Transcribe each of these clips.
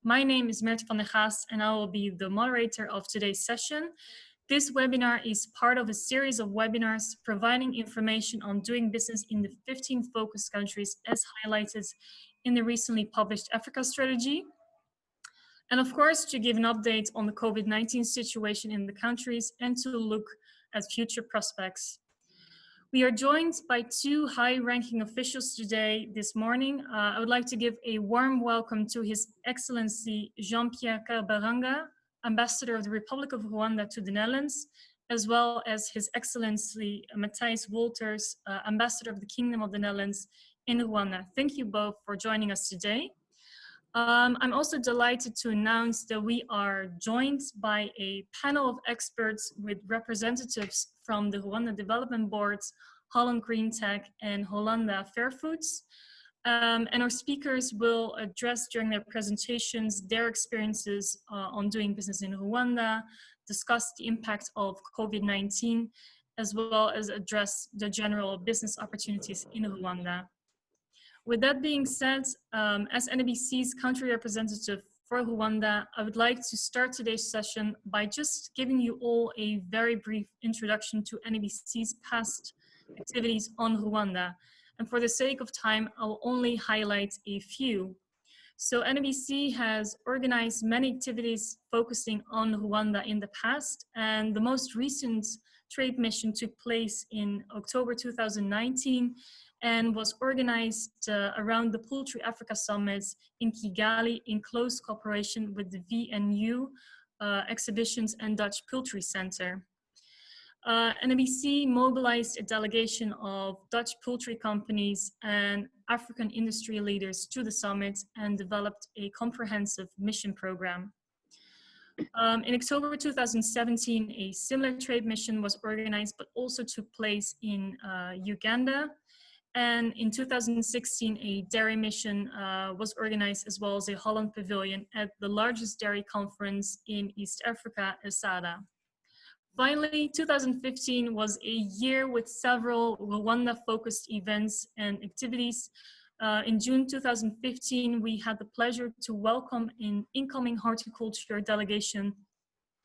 My name is Myrthe van de Gaast and I will be the moderator of today's session. This webinar is part of a series of webinars providing information on doing business in the 15 focus countries as highlighted in the recently published Africa strategy. And of course, to give an update on the COVID-19 situation in the countries and to look at future prospects. We are joined by two high-ranking officials today, this morning. I would like to give a warm welcome to His Excellency Jean-Pierre Karabaranga, Ambassador of the Republic of Rwanda to the Netherlands, as well as His Excellency Matthijs Wolters, Ambassador of the Kingdom of the Netherlands in Rwanda. Thank you both for joining us today. I'm also delighted to announce that we are joined by a panel of experts with representatives from the Rwanda Development Boards, Holland Greentech, and Hollanda Fair Foods. And our speakers will address during their presentations their experiences on doing business in Rwanda, discuss the impact of COVID-19, as well as address the general business opportunities in Rwanda. With that being said, as NABC's country representative for Rwanda, I would like to start today's session by just giving you all a very brief introduction to NABC's past activities on Rwanda. And for the sake of time, I'll only highlight a few. So NABC has organized many activities focusing on Rwanda in the past, and the most recent trade mission took place in October 2019 and was organized around the Poultry Africa Summit in Kigali in close cooperation with the VNU Exhibitions and Dutch Poultry Center. NABC mobilized a delegation of Dutch poultry companies and African industry leaders to the summit and developed a comprehensive mission program. In October 2017, a similar trade mission was organized but also took place in Uganda. And in 2016, a dairy mission was organized as well as a Holland pavilion at the largest dairy conference in East Africa, ESADA. Finally, 2015 was a year with several Rwanda-focused events and activities. In June 2015, we had the pleasure to welcome an incoming horticulture delegation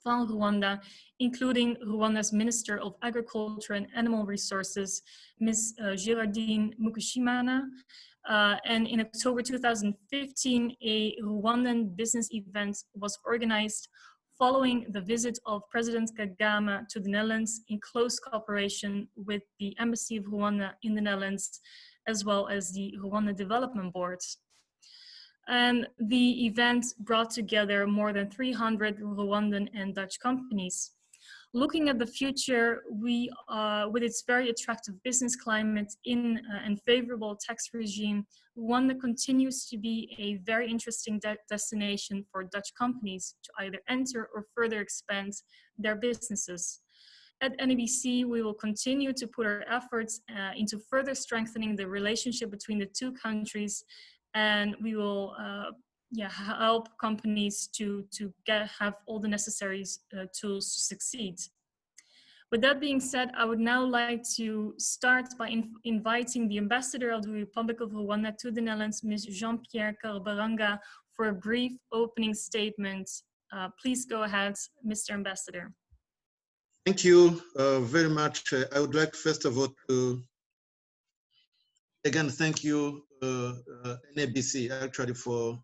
from Rwanda, including Rwanda's Minister of Agriculture and Animal Resources, Ms. Gerardine Mukushimana. And in October 2015, a Rwandan business event was organized following the visit of President Kagame to the Netherlands in close cooperation with the Embassy of Rwanda in the Netherlands, as well as the Rwanda Development Board. And the event brought together more than 300 Rwandan and Dutch companies. Looking at the future, with its very attractive business climate and favorable tax regime, Rwanda continues to be a very interesting destination for Dutch companies to either enter or further expand their businesses. At NABC, we will continue to put our efforts into further strengthening the relationship between the two countries, and we will help companies to have all the necessary tools to succeed. With that being said, I would now like to start by inviting the Ambassador of the Republic of Rwanda to the Netherlands, Ms. Jean-Pierre Karabaranga, for a brief opening statement. Please go ahead, Mr. Ambassador. Thank you very much. I would like, first of all, to again thank you, NABC, actually, for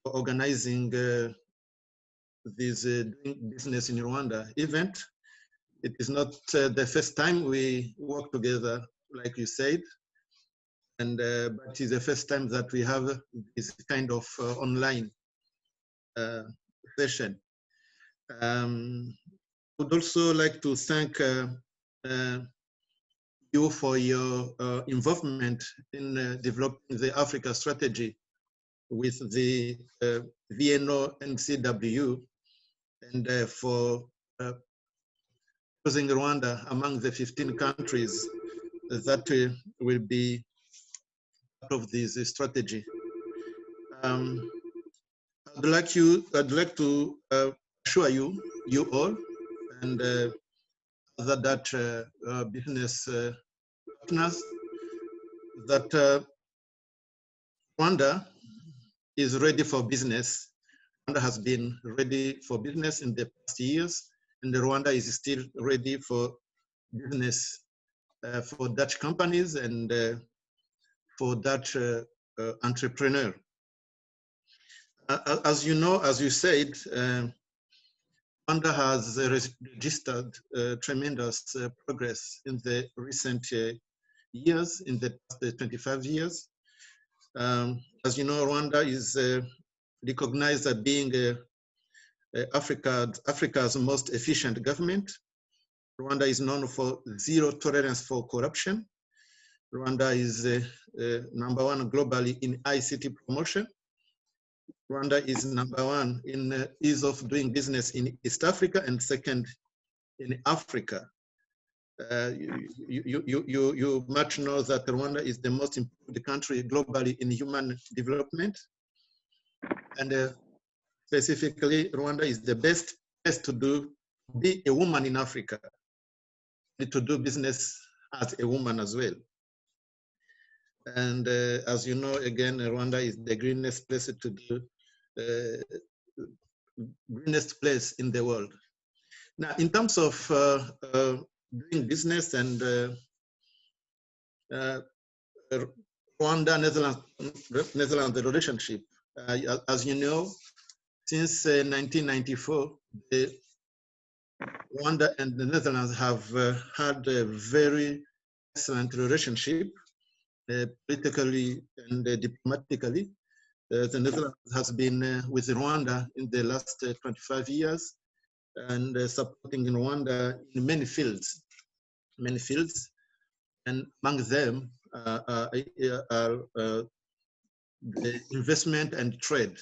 organizing this doing business in Rwanda event. It is not the first time we work together, like you said, and but it is the first time that we have this kind of online session. I would also like to thank you for your involvement in developing the Africa strategy with the VNO and CW, and for choosing Rwanda among the 15 countries that will be part of this strategy. I'd like to assure you all, and other Dutch business partners, that Rwanda is ready for business Rwanda has been ready for business in the past years, and Rwanda is still ready for business for Dutch companies and for Dutch entrepreneur. As you know, as you said, Rwanda has registered tremendous progress in the recent years, in the past 25 years. As you know, Rwanda is recognized as being Africa's most efficient government. Rwanda is known for zero tolerance for corruption. Rwanda is number one globally in ICT promotion. Rwanda is number one in ease of doing business in East Africa and second in Africa. You much know that Rwanda is the most improved country globally in human development. And specifically, Rwanda is the best place to be a woman in Africa, to do business as a woman as well. And as you know, again, Rwanda is the greenest place to do, greenest place in the world. Now, in terms of doing business and Rwanda-Netherlands relationship, as you know, since 1994, Rwanda and the Netherlands have had a very excellent relationship, politically and diplomatically. The Netherlands has been with Rwanda in the last 25 years and supporting Rwanda in many fields, and among them are the investment and trade.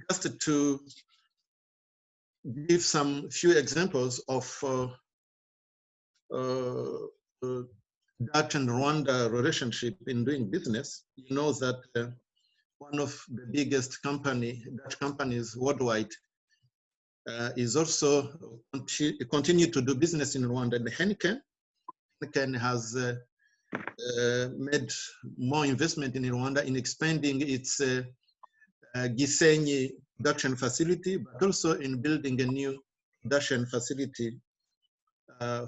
Just to give some few examples of Dutch and Rwanda relationship in doing business, you know that one of the biggest Dutch companies worldwide is also continue to do business in Rwanda. The Heineken has made more investment in Rwanda in expanding its Gisenyi production facility, but also in building a new production facility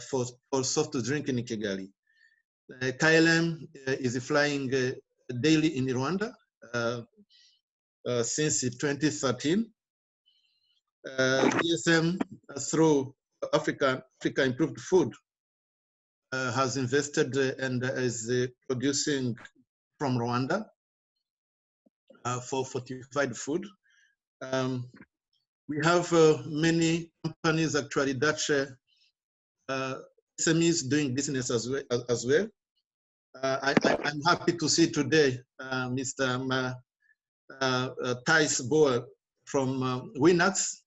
for soft drink in Kigali. KLM is flying daily in Rwanda since 2013. DSM through Africa Improved Food has invested and is producing from Rwanda for fortified food. We have many companies, actually Dutch SMEs doing business as well. I'm happy to see today Mr. Thijs Boer from Winnats,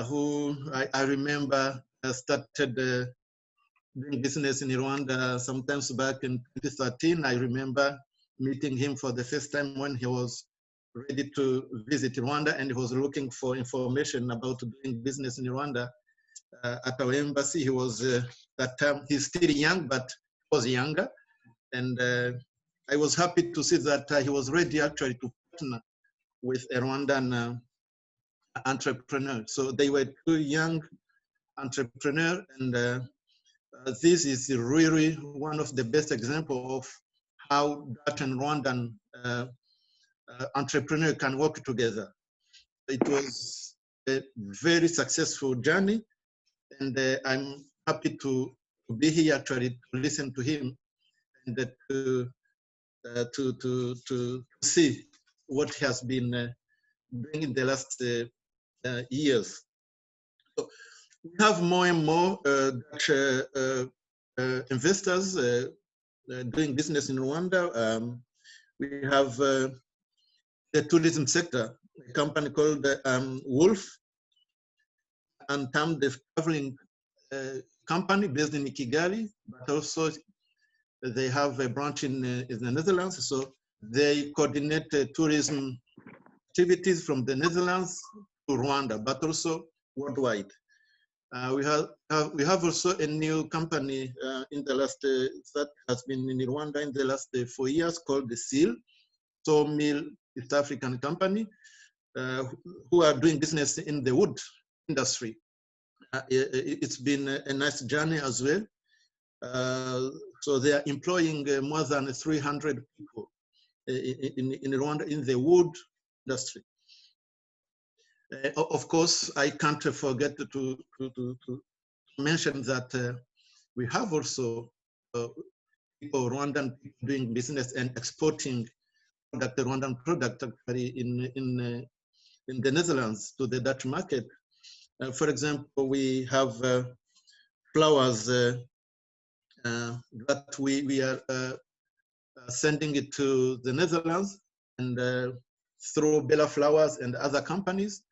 who I remember started doing business in Rwanda sometimes back in 2013. I remember meeting him for the first time when he was ready to visit Rwanda and he was looking for information about doing business in Rwanda at our embassy. He was that time, he's still young, but was younger. And I was happy to see that he was ready actually to partner with a Rwandan entrepreneur. So they were two young entrepreneurs, and this is really one of the best examples of how Dutch and Rwandan entrepreneur can work together. It was a very successful journey, and I'm happy to be here actually to listen to him and to see what he has been doing in the last years. So we have more and more Dutch investors doing business in Rwanda. We have the tourism sector, a company called Wolf, and the traveling company based in Kigali, but also they have a branch in the Netherlands. So they coordinate tourism activities from the Netherlands to Rwanda, but also worldwide. We have also a new company in the last that has been in Rwanda in the last 4 years called the SEAL, Sawmill East African Company. who are doing business in the wood industry. It's been a nice journey as well. So they are employing more than 300 people in Rwanda in the wood industry. Of course, I can't forget to mention that we have also people, Rwandan people doing business and exporting product, the Rwandan product actually in the Netherlands to the Dutch market. For example, we have flowers that we are sending it to the Netherlands and through Bella Flowers and other companies.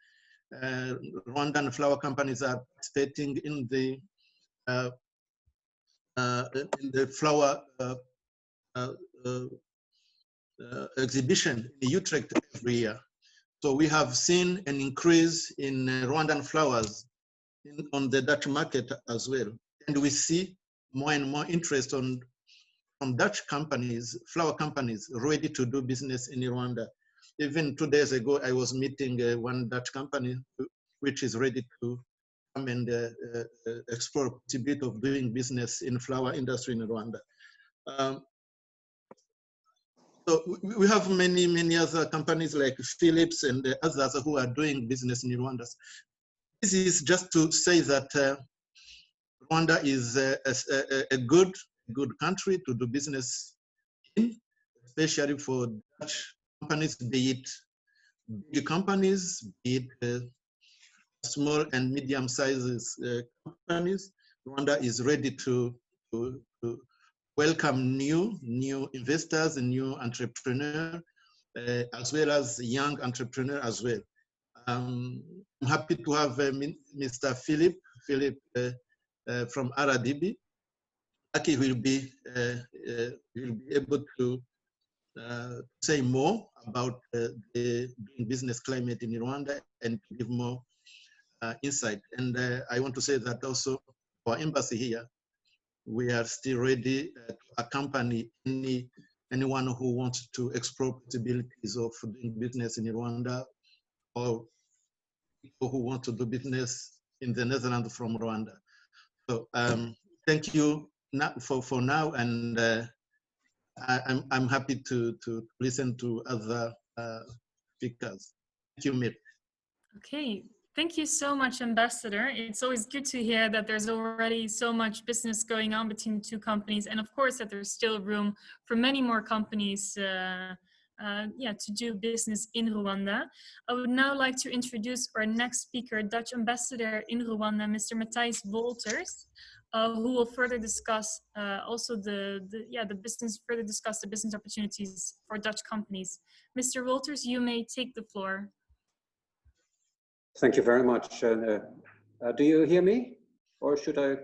Rwandan flower companies are participating in the flower exhibition in Utrecht every year. So we have seen an increase in Rwandan flowers on the Dutch market as well. And we see more and more interest from Dutch companies, flower companies, ready to do business in Rwanda. Even 2 days ago, I was meeting one Dutch company which is ready to come and explore the possibility of doing business in flower industry in Rwanda. So we have many other companies like Philips and others who are doing business in Rwanda. This is just to say that Rwanda is a good country to do business in, especially for Dutch companies, be it big companies, be it small and medium sizes companies. Rwanda is ready to welcome new investors and new entrepreneurs, as well as young entrepreneurs as well. I'm happy to have Mr. Philip from RDB. Jacques will be able to say more about the business climate in Rwanda and give more insight. And I want to say that also our embassy here, we are still ready to accompany anyone who wants to explore possibilities of doing business in Rwanda, or people who want to do business in the Netherlands from Rwanda. So thank you for now, and I'm happy to listen to other speakers. Thank you, Myrthe. Okay, thank you so much, Ambassador. It's always good to hear that there's already so much business going on between the two companies, and of course that there's still room for many more companies to do business in Rwanda. I would now like to introduce our next speaker, Dutch Ambassador in Rwanda, Mr. Matthijs Wolters, who will further discuss also the business opportunities for Dutch companies. Mr. Wolters, you may take the floor. Thank you very much. Do you hear me, or should I?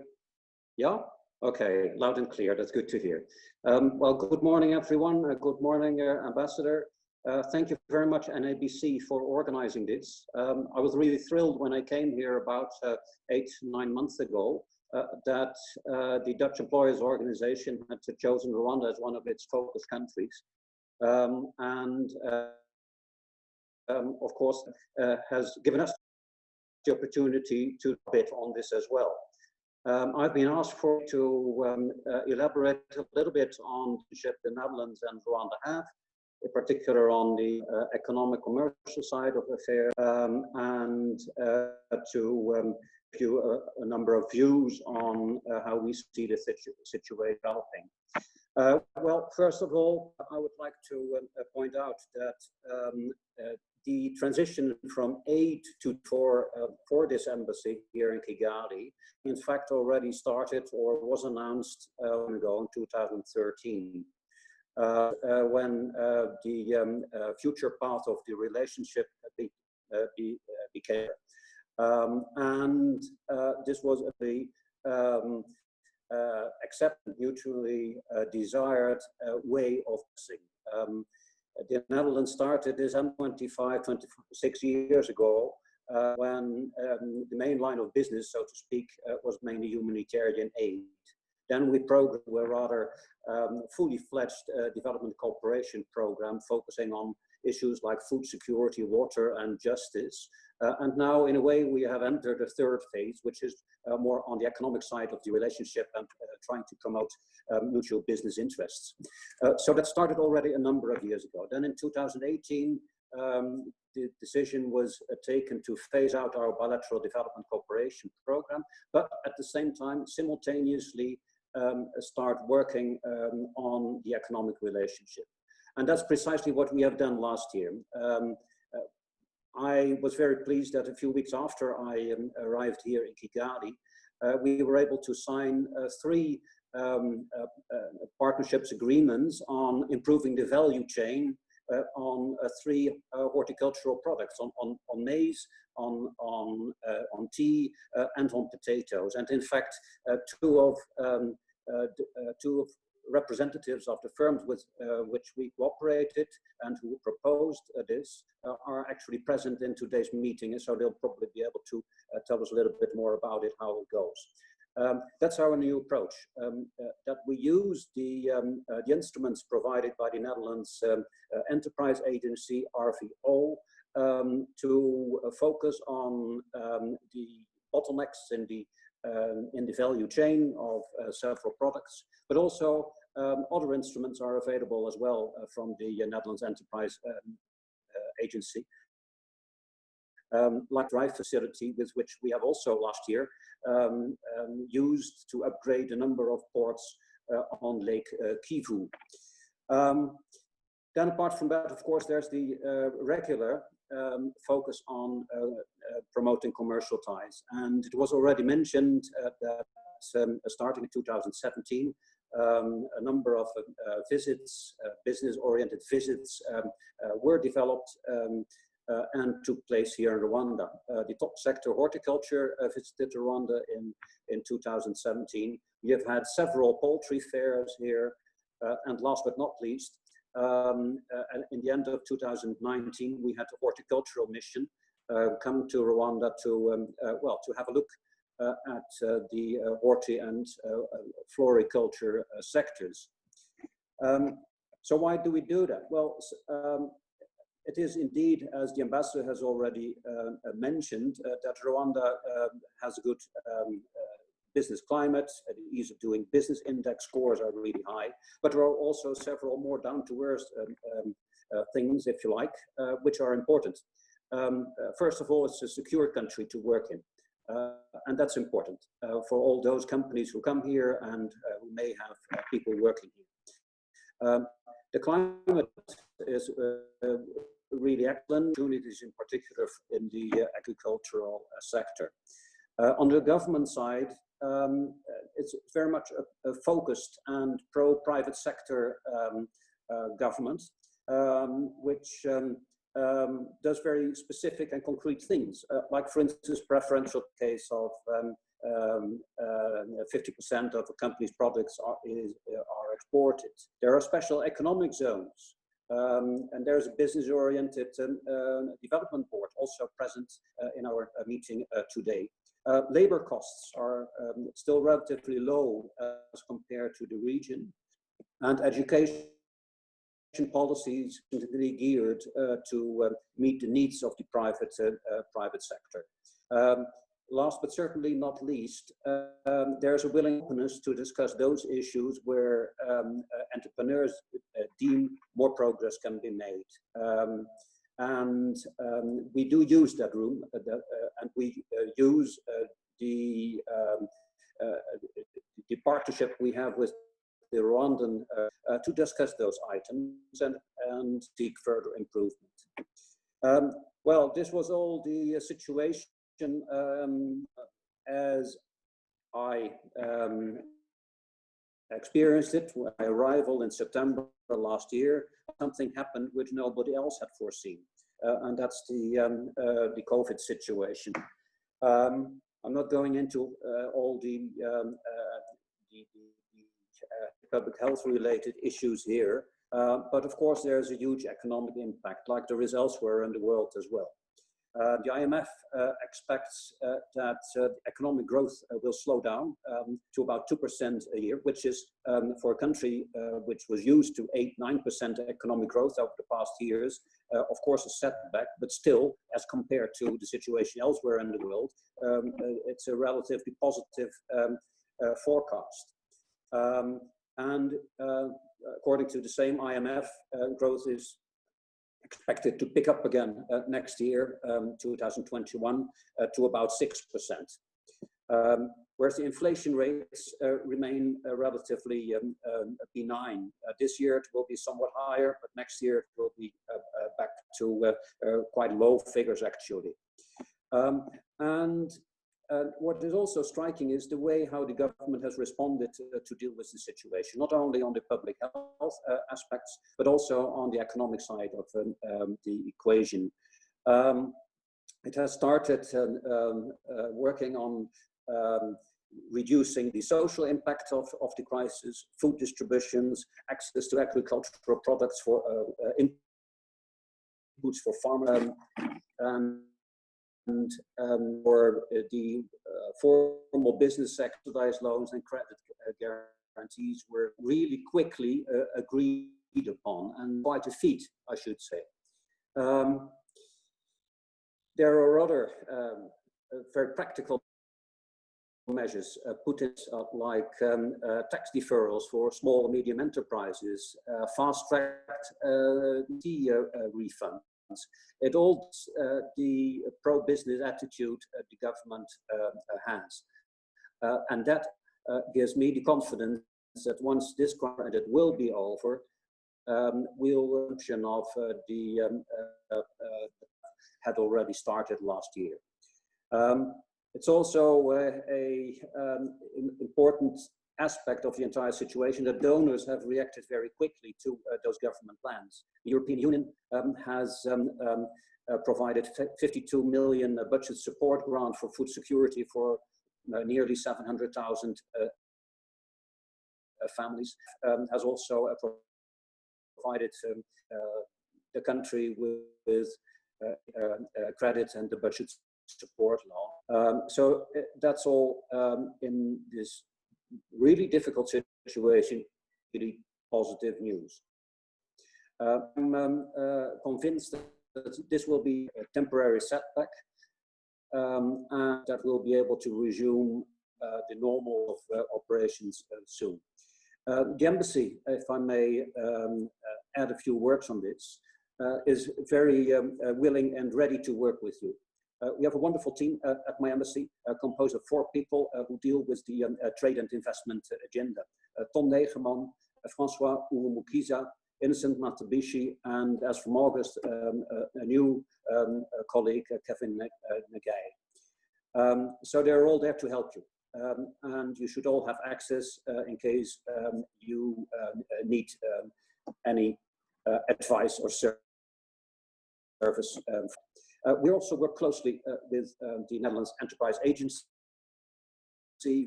Yeah? Okay, loud and clear. That's good to hear. Well, good morning, everyone. Good morning, Ambassador. Thank you very much, NABC, for organizing this. I was really thrilled when I came here about 8-9 months ago that the Dutch Employers Organization had chosen Rwanda as one of its focus countries. Of course, has given us the opportunity to bid on this as well. I've been asked to elaborate a little bit on the Netherlands and Rwanda have, in particular on the economic commercial side of affairs, and to give you a number of views on how we see the situation developing. Well, first of all, I would like to point out that the transition from aid to for this embassy here in Kigali, in fact, already started or was announced in 2013, when the future path of the relationship became. This was the accepted, mutually desired way of using. The Netherlands started this 26 years ago, when the main line of business, so to speak, was mainly humanitarian aid. Then we programmed a rather fully fledged development cooperation program focusing on issues like food security, water, and justice. And now, in a way, we have entered a third phase, which is more on the economic side of the relationship and trying to promote mutual business interests. So that started already a number of years ago. Then in 2018, the decision was taken to phase out our bilateral development cooperation program, but at the same time, simultaneously start working on the economic relationship. And that's precisely what we have done last year. I was very pleased that a few weeks after I arrived here in Kigali, we were able to sign 3 partnerships agreements on improving the value chain on 3 horticultural products, on maize, on tea, and on potatoes. And in fact, two of representatives of the firms with which we cooperated and who proposed this are actually present in today's meeting, and so they'll probably be able to tell us a little bit more about it, how it goes. That's our new approach, that we use the instruments provided by the Netherlands Enterprise Agency, RVO, to focus on the bottlenecks in the value chain of several products, but also other instruments are available as well from the Netherlands Enterprise Agency, like Drive Facility, with which we have also last year used to upgrade a number of ports on Lake Kivu. Then apart from that, of course, there's the regular focus on promoting commercial ties. And it was already mentioned that starting in 2017, a number of visits, business-oriented visits, were developed and took place here in Rwanda. The top sector horticulture visited Rwanda in 2017. We have had several poultry fairs here, and last but not least, in the end of 2019, we had a horticultural mission come to Rwanda to have a look at the horti and floriculture sectors. So why do we do that? Well, it is indeed, as the ambassador has already mentioned, that Rwanda has a good business climate. The ease of doing business index scores are really high, but there are also several more down-to-earth things, if you like, which are important. First of all, it's a secure country to work in, and that's important for all those companies who come here and who may have people working here. The climate is really excellent, opportunities in particular in the agricultural sector. On the government side, it's very much a focused and pro-private sector government, which does very specific and concrete things, like, for instance, preferential case of 50% of a company's products are exported. There are special economic zones, and there's a business-oriented development board also present in our meeting today. Labor costs are still relatively low as compared to the region, and education policies really geared to meet the needs of the private sector. Last but certainly not least, there's a willingness to discuss those issues where entrepreneurs deem more progress can be made. And we do use that room, and we use the partnership we have with the Rwandan to discuss those items and seek further improvement. Well, this was all the situation as I experienced it when I arrival in September last year. Something happened which nobody else had foreseen, and that's the COVID situation. I'm not going into all the public health related issues here, but of course there's a huge economic impact, like there is elsewhere in the world as well. The IMF expects that economic growth will slow down to about 2% a year, which is for a country which was used to 8–9% economic growth over the past years, of course a setback, but still, as compared to the situation elsewhere in the world, it's a relatively positive forecast. And according to the same IMF, growth is expected to pick up again next year, 2021, to about 6%. Whereas the inflation rates remain relatively benign. This year it will be somewhat higher, but next year it will be back to quite low figures actually. What is also striking is the way how the government has responded to deal with the situation, not only on the public health aspects, but also on the economic side of the equation. It has started working on reducing the social impact of the crisis, food distributions, access to agricultural products for inputs for farmers, and for the formal business sector, subsidized loans and credit guarantees were really quickly agreed upon, and quite a feat, I should say. There are other very practical measures put in, like tax deferrals for small and medium enterprises, fast-tracked refunds. It all the pro-business attitude the government has. And that gives me the confidence that once this crisis will be over, we'll option of the had already started last year. It's also an important aspect of the entire situation that donors have reacted very quickly to those government plans. The European Union has provided 52 million budget support grant for food security for nearly 700,000 families, has also provided the country with credit and the budget support law. So that's all in this really difficult situation, really positive news. I'm convinced that this will be a temporary setback and that we'll be able to resume the normal of operations soon. The embassy, if I may add a few words on this, is very willing and ready to work with you. We have a wonderful team at my embassy, composed of 4 people who deal with the trade and investment agenda. Tom Negerman, François Urumukiza, Innocent Matabishi, and as from August, a new colleague, Kevin Nagai. So they're all there to help you. And you should all have access in case you need any advice or service. We also work closely with the Netherlands Enterprise Agency,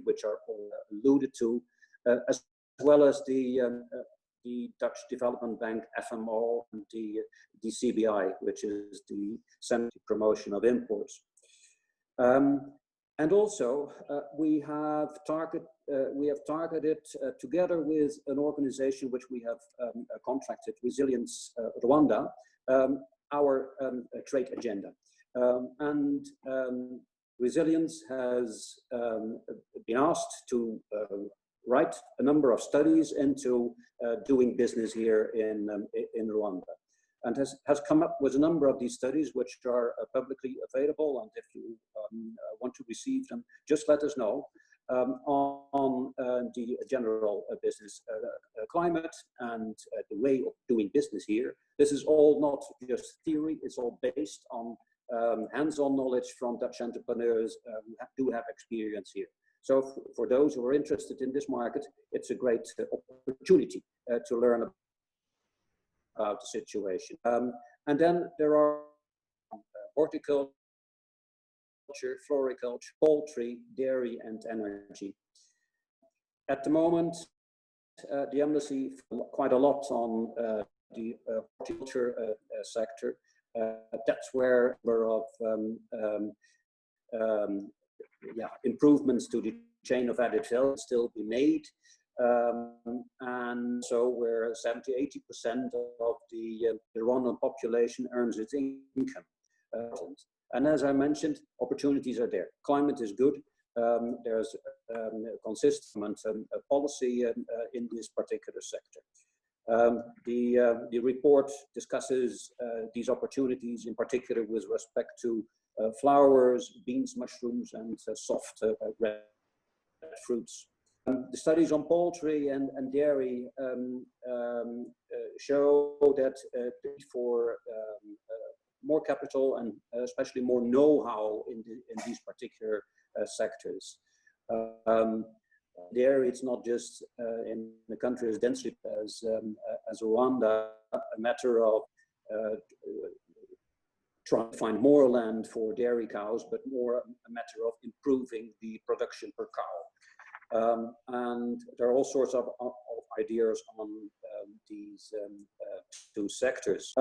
which are all alluded to, as well as the Dutch Development Bank, FMO, and the CBI, which is the Center for Promotion of Imports. And also, we have targeted together with an organization which we have contracted, Resilience Rwanda, our trade agenda. Resilience has been asked to write a number of studies into doing business here in Rwanda, and has come up with a number of these studies which are publicly available, and if you want to receive them, just let us know, on the general business climate and the way of doing business here. This is all not just theory, it's all based on hands-on knowledge from Dutch entrepreneurs who do have experience here. So for those who are interested in this market, it's a great opportunity to learn about the situation. And then there are horticulture, floriculture, poultry, dairy, and energy. At the moment, the embassy quite a lot on the horticulture sector. That's where a number of improvements to the chain of added value still be made. And so where 70–80% of the Rwandan population earns its income. And as I mentioned, opportunities are there. Climate is good. There's consistent policy in this particular sector. The report discusses these opportunities in particular with respect to flowers, beans, mushrooms, and soft red fruits. The studies on poultry and dairy show that for more capital and especially more know-how in these particular sectors. There, it's not just in the country as densely as Rwanda, a matter of trying to find more land for dairy cows, but more a matter of improving the production per cow. And there are all sorts of ideas on these two sectors.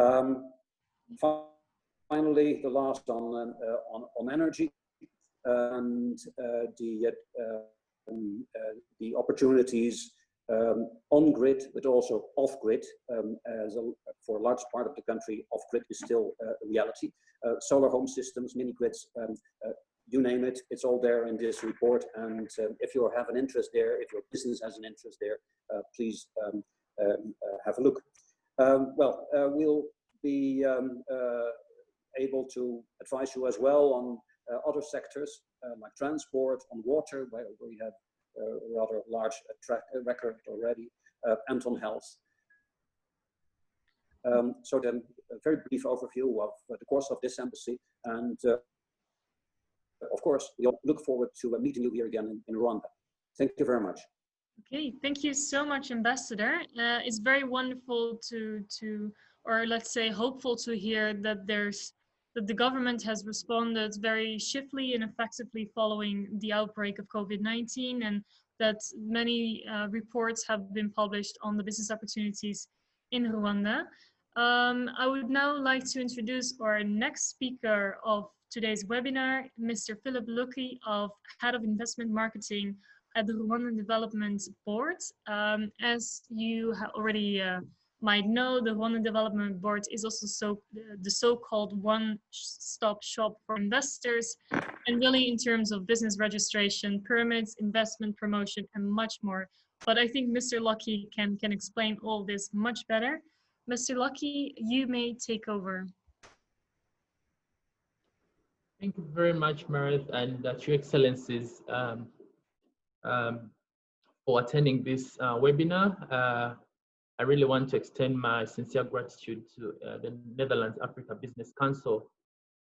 Finally, the last on energy and the opportunities on grid, but also off grid. For a large part of the country, off grid is still a reality. Solar home systems, mini grids, you name it, it's all there in this report. And if you have an interest there, if your business has an interest there, please have a look. We'll be able to advise you as well on other sectors like transport, on water, where we have a rather large record already, and on health. So then a very brief overview of the course of this embassy, and of course, we look forward to meeting you here again in Rwanda. Thank you very much. Okay, thank you so much, Ambassador. It's very wonderful or let's say hopeful to hear that that the government has responded very swiftly and effectively following the outbreak of COVID-19, and that many reports have been published on the business opportunities in Rwanda. I would now like to introduce our next speaker of today's webinar, Mr. Philip Lucky, Head of Investment Marketing at the Rwandan Development Board. As you already might know, the Rwandan Development Board is also the so-called one-stop shop for investors, and really in terms of business registration, permits, investment promotion, and much more. But I think Mr. Lucky can explain all this much better. Mr. Lucky, you may take over. Thank you very much, Myrthe, and Your Excellencies for attending this webinar. I really want to extend my sincere gratitude to the Netherlands Africa Business Council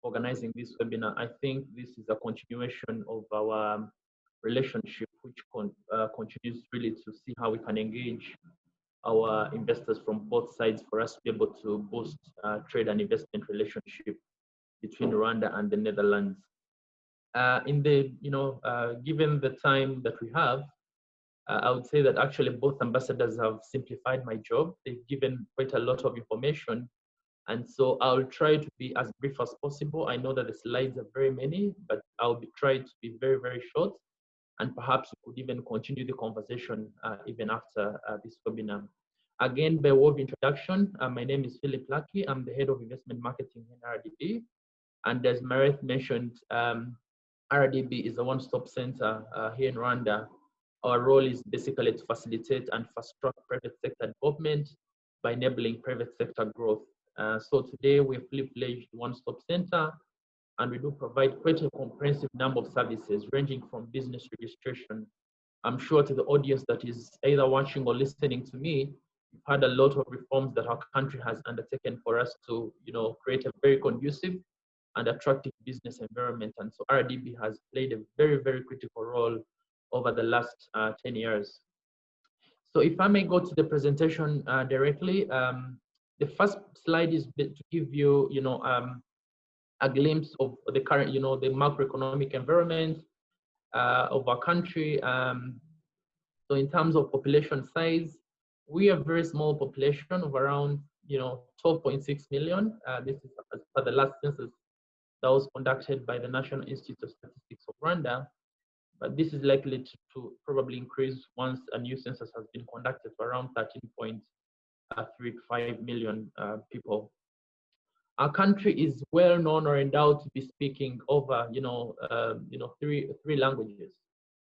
for organizing this webinar. I think this is a continuation of our relationship, which continues really to see how we can engage our investors from both sides for us to be able to boost trade and investment relationship between Rwanda and the Netherlands. Given the time that we have, I would say that actually both ambassadors have simplified my job. They've given quite a lot of information. And so I'll try to be as brief as possible. I know that the slides are very many, but I'll be trying to be very, very short. And perhaps we could even continue the conversation even after this webinar. Again, by way of introduction, my name is Philip Lucky. I'm the Head of Investment Marketing in RDB. And as Myrthe mentioned, RDB is a one-stop center here in Rwanda. Our role is basically to facilitate and fast-track private sector development by enabling private sector growth. So today we're a fully-fledged one-stop center, and we do provide quite a comprehensive number of services ranging from business registration. I'm sure to the audience that is either watching or listening to me, we've had a lot of reforms that our country has undertaken for us to, create a very conducive and attractive business environment. And so RDB has played a very, very critical role over the last 10 years. So if I may go to the presentation directly, the first slide is to give you, a glimpse of the current, the macroeconomic environment of our country. So in terms of population size, we have a very small population of around, 12.6 million. This is as per the last census that was conducted by the National Institute of Statistics of Rwanda. But this is likely to probably increase once a new census has been conducted to around 13.35 million people. Our country is well known or endowed to be speaking over, three languages.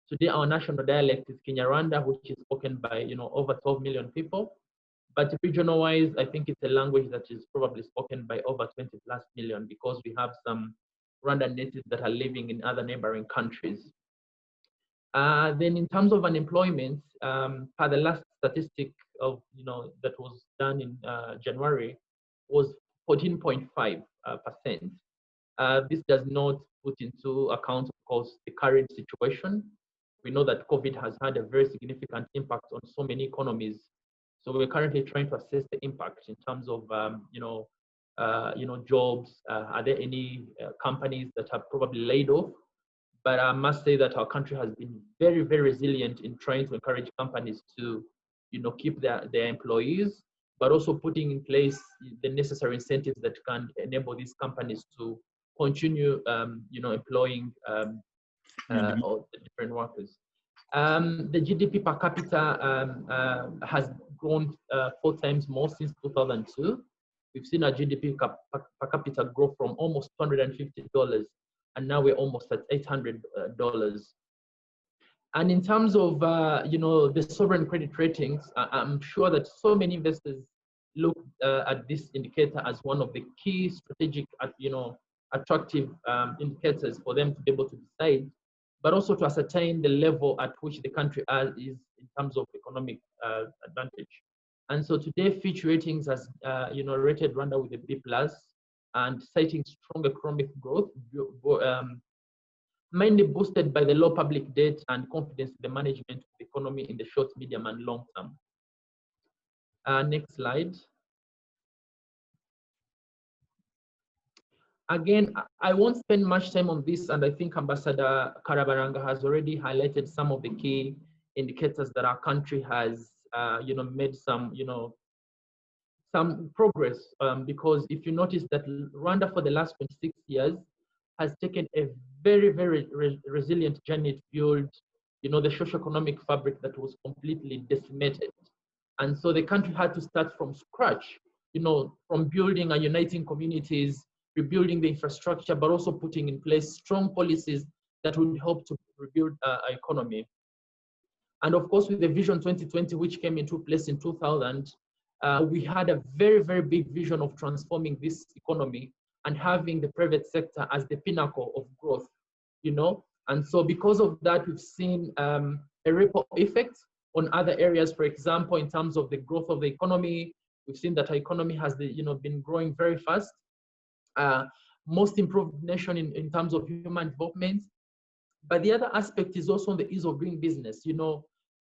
Today, our national dialect is Kinyarwanda, which is spoken by, over 12 million people. But regional-wise, I think it's a language that is probably spoken by over 20+ million because we have some Rwandan natives that are living in other neighboring countries. Then in terms of unemployment, per the last statistic of, that was done in January, was 14.5%. This does not put into account, of course, the current situation. We know that COVID has had a very significant impact on so many economies. So we're currently trying to assess the impact in terms of, jobs. Are there any companies that have probably laid off? But I must say that our country has been very, very resilient in trying to encourage companies to, keep their employees, but also putting in place the necessary incentives that can enable these companies to continue, employing all the different workers. The GDP per capita has grown 4 times more since 2002. We've seen our GDP per capita grow from almost $250, and now we're almost at $800. And in terms of the sovereign credit ratings, I'm sure that so many investors look at this indicator as one of the key strategic, attractive indicators for them to be able to decide, but also to ascertain the level at which the country is in terms of economic advantage. And so today, Fitch Ratings has rated Rwanda with a B+, and citing strong economic growth, mainly boosted by the low public debt and confidence in the management of the economy in the short, medium, and long term. Next slide. Again, I won't spend much time on this, and I think Ambassador Karabaranga has already highlighted some of the key indicators that our country has, made some progress. Because if you notice that Rwanda for the last 26 years has taken a very, very resilient journey to build, the socio-economic fabric that was completely decimated. And so the country had to start from scratch, from building and uniting communities, rebuilding the infrastructure, but also putting in place strong policies that would help to rebuild our economy. And of course, with the Vision 2020, which came into place in 2000, we had a very, very big vision of transforming this economy and having the private sector as the pinnacle of growth, And so because of that, we've seen a ripple effect on other areas. For example, in terms of the growth of the economy, we've seen that our economy has been growing very fast. Most improved nation in terms of human development. But the other aspect is also on the ease of doing business.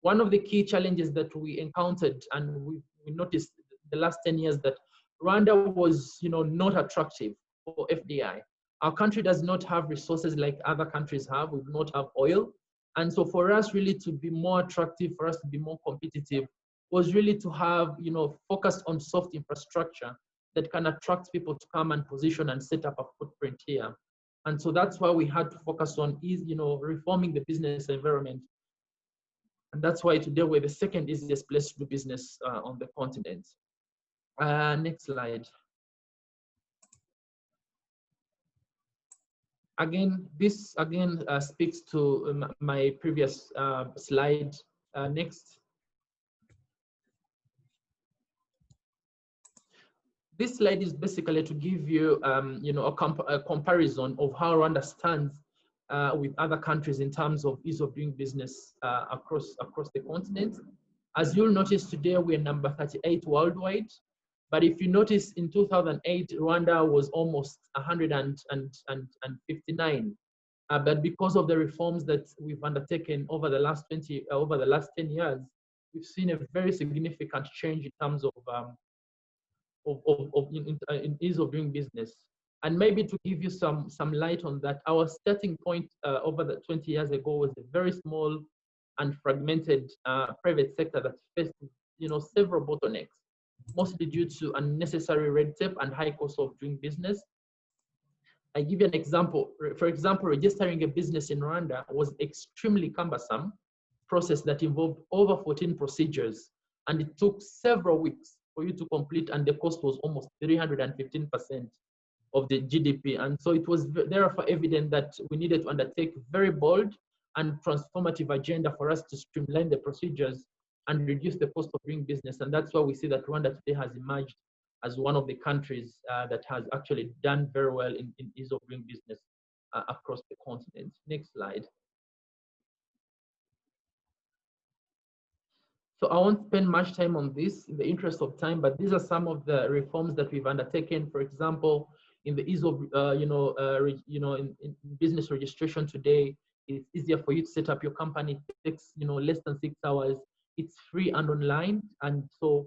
One of the key challenges that we encountered, and we noticed the last 10 years, that Rwanda was not attractive for FDI. Our country does not have resources like other countries have. We do not have oil. And so for us really to be more attractive, for us to be more competitive, was really to have, focused on soft infrastructure that can attract people to come and position and set up a footprint here. And so that's why we had to focus on reforming the business environment. And that's why today we're the second easiest place to do business on the continent. Next slide. Again, this speaks to my previous slide. Next. This slide is basically to give you, a comparison of how Rwanda stands with other countries in terms of ease of doing business across the continent. As you'll notice today, we're number 38 worldwide. But if you notice, in 2008, Rwanda was almost 159. But because of the reforms that we've undertaken over the last 10 years, we've seen a very significant change in terms of in ease of doing business. And maybe to give you some light on that, our starting point over the 20 years ago was a very small and fragmented private sector that faced several bottlenecks. mostly due to unnecessary red tape and high cost of doing business. I give you an example. For example, registering a business in Rwanda was extremely cumbersome process that involved over 14 procedures, and it took several weeks for you to complete, and the cost was almost 315% of the GDP. And so it was therefore evident that we needed to undertake very bold and transformative agenda for us to streamline the procedures and reduce the cost of doing business. And that's why we see that Rwanda today has emerged as one of the countries that has actually done very well in ease of doing business across the continent. Next slide. So I won't spend much time on this in the interest of time, but these are some of the reforms that we've undertaken. For example, in the ease of, in business registration today, it's easier for you to set up your company. It takes, less than 6 hours. It's free and online, and so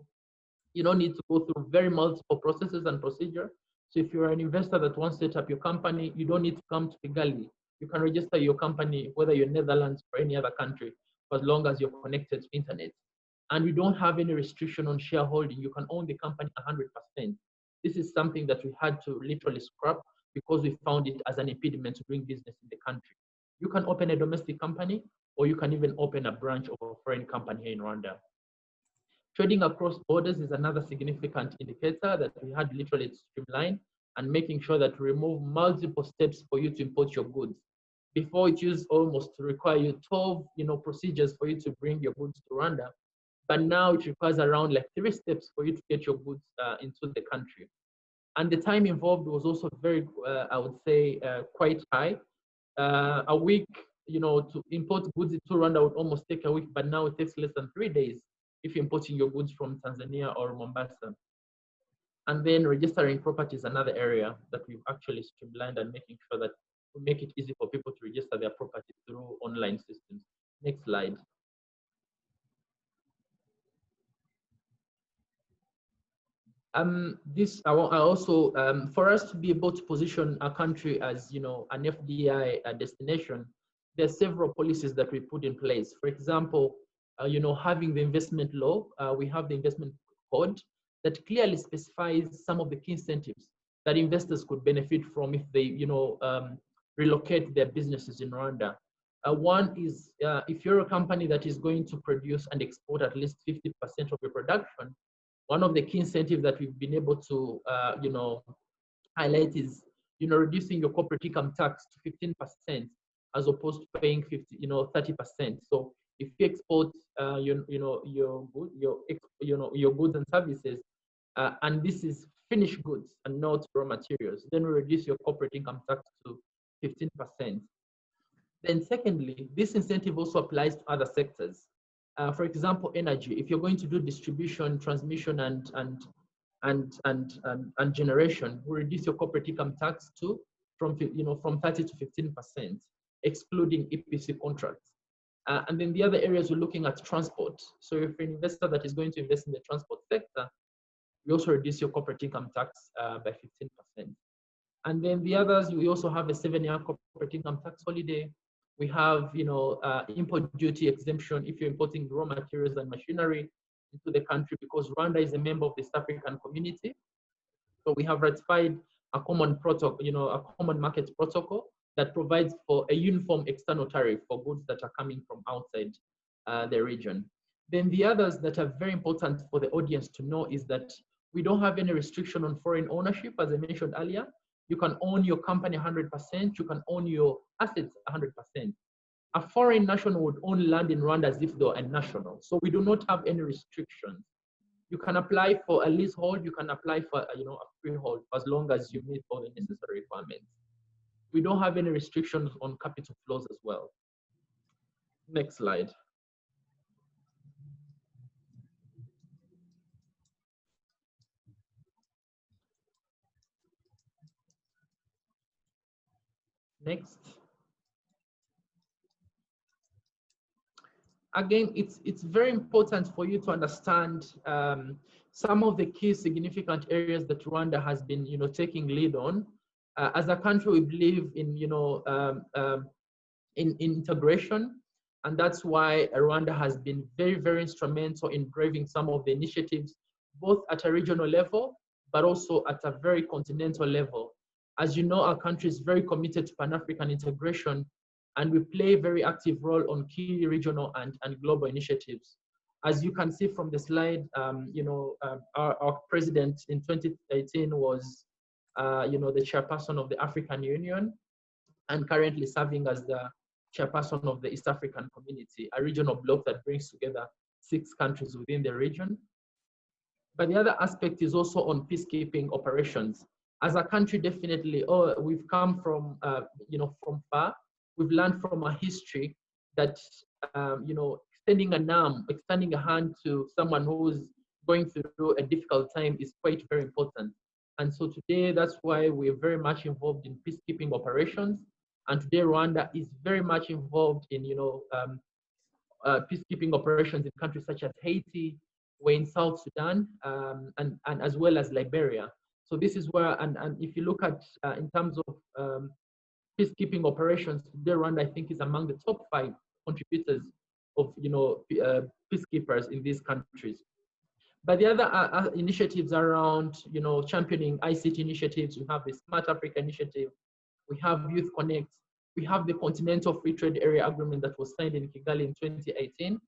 you don't need to go through very multiple processes and procedure. So if you're an investor that wants to set up your company, you don't need to come to Kigali. You can register your company, whether you're in Netherlands or any other country, for as long as you're connected to internet. And we don't have any restriction on shareholding. You can own the company 100%. This is something that we had to literally scrap because we found it as an impediment to doing business in the country. You can open a domestic company, or you can even open a branch of a foreign company here in Rwanda. Trading across borders is another significant indicator that we had literally to streamline, and making sure that we remove multiple steps for you to import your goods. Before, it used almost to require you 12 procedures for you to bring your goods to Rwanda. But now it requires around like 3 steps for you to get your goods into the country. And the time involved was also very, I would say, quite high. A week, to import goods into Rwanda would almost take a week, but now it takes less than 3 days if you're importing your goods from Tanzania or Mombasa. And then registering property is another area that we've actually streamlined, and making sure that we make it easy for people to register their property through online systems. Next slide. For us to be able to position our country as an FDI destination, there are several policies that we put in place. For example, having the investment law, we have the investment code that clearly specifies some of the key incentives that investors could benefit from if they relocate their businesses in Rwanda. One is if you're a company that is going to produce and export at least 50% of your production, one of the key incentives that we've been able to, highlight is, reducing your corporate income tax to 15% as opposed to paying 30%. So if you export, your goods and services, and this is finished goods and not raw materials, then we reduce your corporate income tax to 15%. Then secondly, this incentive also applies to other sectors. For example, energy. If you're going to do distribution, transmission, and generation, we reduce your corporate income tax from 30 to 15%, excluding EPC contracts. And then the other areas, we're looking at transport. So if you're an investor that is going to invest in the transport sector, we also reduce your corporate income tax by 15%. And then the others, we also have a 7-year corporate income tax holiday. We have, import duty exemption if you're importing raw materials and machinery into the country, because Rwanda is a member of the East African community. So we have ratified a common protocol, a common market protocol that provides for a uniform external tariff for goods that are coming from outside the region. Then the others that are very important for the audience to know is that we don't have any restriction on foreign ownership, as I mentioned earlier. You can own your company 100%, you can own your assets 100%. A foreign national would own land in Rwanda as if they were a national. So we do not have any restrictions. You can apply for a leasehold, you can apply for a freehold, as long as you meet all the necessary requirements. We don't have any restrictions on capital flows as well. Next slide. Next. Again, it's very important for you to understand some of the key significant areas that Rwanda has been taking lead on. As a country, we believe in in integration, and that's why Rwanda has been very, very instrumental in driving some of the initiatives, both at a regional level, but also at a very continental level. As you know, our country is very committed to Pan-African integration, and we play a very active role on key regional and global initiatives. As you can see from the slide, our president in 2018 was, the chairperson of the African Union, and currently serving as the chairperson of the East African Community, a regional bloc that brings together 6 countries within the region. But the other aspect is also on peacekeeping operations. As a country, definitely, we've come from, from far. We've learned from our history that, extending an arm, extending a hand to someone who's going through a difficult time is quite very important. And so today, that's why we're very much involved in peacekeeping operations. And today, Rwanda is very much involved in, peacekeeping operations in countries such as Haiti, we're in South Sudan, and as well as Liberia. So this is where, and if you look at, in terms of peacekeeping operations, today Rwanda, I think, is among the top 5 contributors of, peacekeepers in these countries. But the other initiatives around, championing ICT initiatives, we have the Smart Africa initiative, we have Youth Connect, we have the Continental Free Trade Area Agreement that was signed in Kigali in 2018.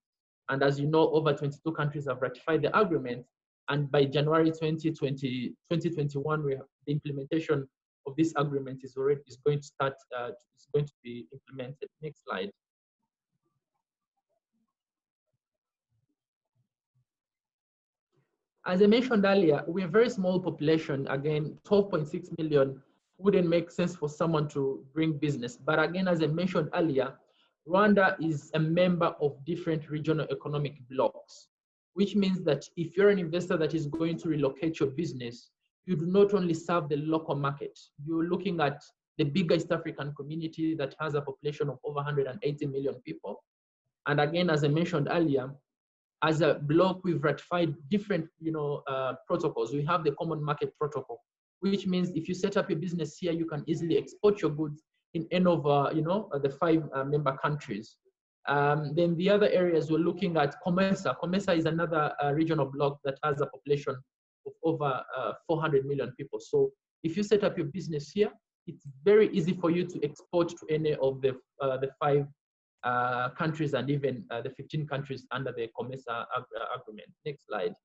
And as you know, over 22 countries have ratified the agreement. And by January 2021, the implementation of this agreement is going to start, is going to be implemented. Next slide. As I mentioned earlier, we're a very small population. Again, 12.6 million wouldn't make sense for someone to bring business. But again, as I mentioned earlier, Rwanda is a member of different regional economic blocs, which means that if you're an investor that is going to relocate your business, you do not only serve the local market, you're looking at the bigger East African community that has a population of over 180 million people. And again, as I mentioned earlier, as a bloc, we've ratified different protocols. We have the Common Market Protocol, which means if you set up your business here, you can easily export your goods in any of the 5 member countries. Then the other areas we're looking at, COMESA. COMESA is another regional bloc that has a population of over 400 million people. So if you set up your business here, it's very easy for you to export to any of the 5 countries and even the 15 countries under the COMESA agreement. Next slide.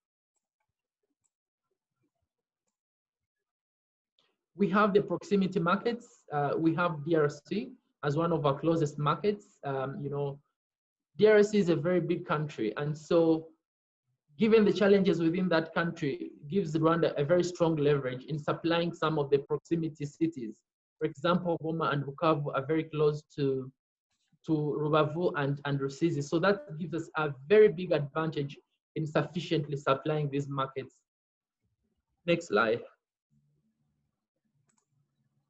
We have the proximity markets. We have DRC as one of our closest markets. DRC is a very big country. And so given the challenges within that country, gives Rwanda a very strong leverage in supplying some of the proximity cities. For example, Goma and Bukavu are very close to Rubavu and Rusizi. So that gives us a very big advantage in sufficiently supplying these markets. Next slide.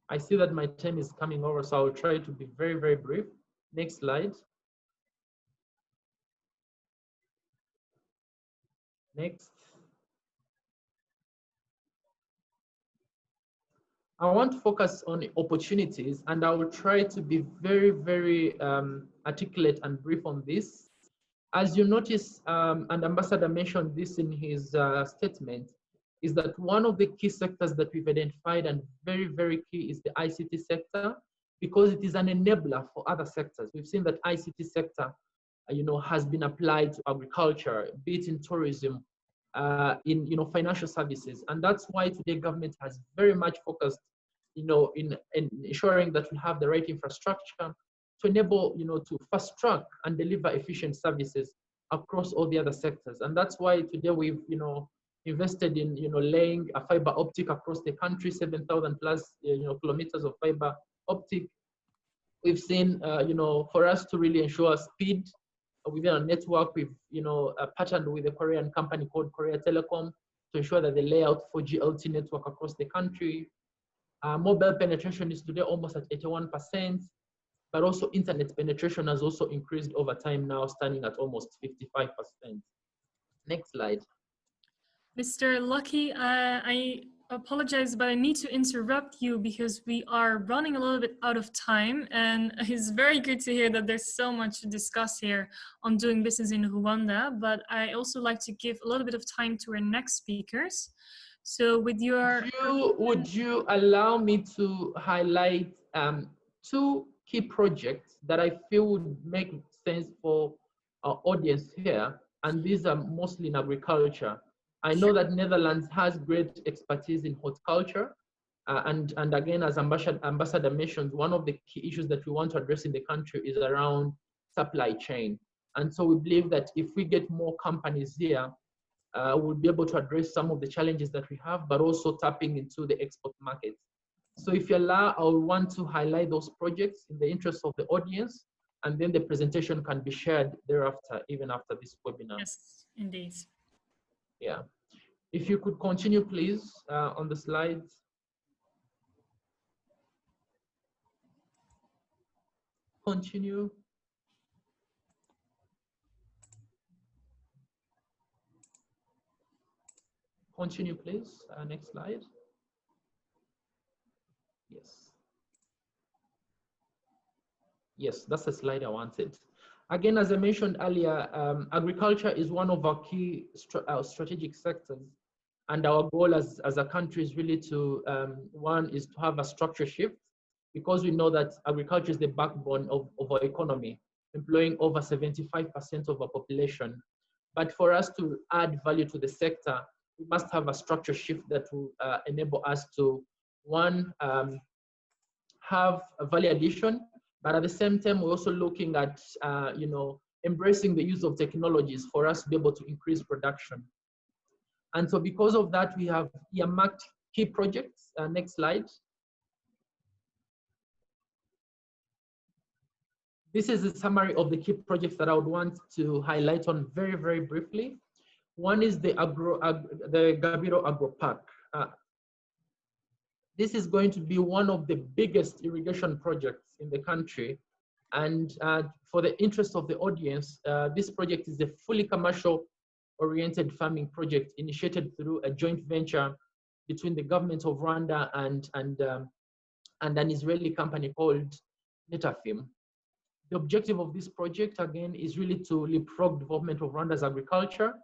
I see that my time is coming over, so I'll try to be very, very brief. Next slide. Next. I want to focus on opportunities, and I will try to be very, very articulate and brief on this. As you notice, and Ambassador mentioned this in his statement, is that one of the key sectors that we've identified and very, very key is the ICT sector, because it is an enabler for other sectors. We've seen that ICT sector, has been applied to agriculture, be it in tourism, in financial services, and that's why today government has very much focused, in ensuring that we have the right infrastructure to enable, to fast track and deliver efficient services across all the other sectors, and that's why today we've, invested in, laying a fiber optic across the country, 7,000 plus, kilometers of fiber optic. We've seen, for us to really ensure speed within our network, we've, partnered with a Korean company called Korea Telecom to ensure that they lay out 4G LTE network across the country. Mobile penetration is today almost at 81%, but also internet penetration has also increased over time now, standing at almost 55%. Next slide. Mr. Lucky, I apologize, but I need to interrupt you because we are running a little bit out of time, and it's very good to hear that there's so much to discuss here on doing business in Rwanda, but I also like to give a little bit of time to our next speakers. So with your... Would you allow me to highlight two key projects that I feel would make sense for our audience here, and these are mostly in agriculture. I know that Netherlands has great expertise in horticulture, and again, as Ambassador mentioned, one of the key issues that we want to address in the country is around supply chain. And so we believe that if we get more companies here, we'll be able to address some of the challenges that we have, but also tapping into the export markets. So if you allow, I want to highlight those projects in the interest of the audience, and then the presentation can be shared thereafter, even after this webinar. Yes, indeed. Yeah. If you could continue, please, on the slides. Continue. Continue, please. Next slide. Yes. Yes, that's the slide I wanted. Again, as I mentioned earlier, agriculture is one of our key strategic sectors. And our goal as a country is really to, one is to have a structure shift, because we know that agriculture is the backbone of our economy, employing over 75% of our population. But for us to add value to the sector, we must have a structure shift that will enable us to, one, have a value addition, but at the same time, we're also looking at, embracing the use of technologies for us to be able to increase production. And so because of that, we have earmarked key projects. Next slide. This is a summary of the key projects that I would want to highlight on very, very briefly. One is the Gabiro Agro Park. This is going to be one of the biggest irrigation projects in the country. And for the interest of the audience, this project is a fully commercial oriented farming project initiated through a joint venture between the government of Rwanda and an Israeli company called Myrthe. The objective of this project, again, is really to leapfrog development of Rwanda's agriculture,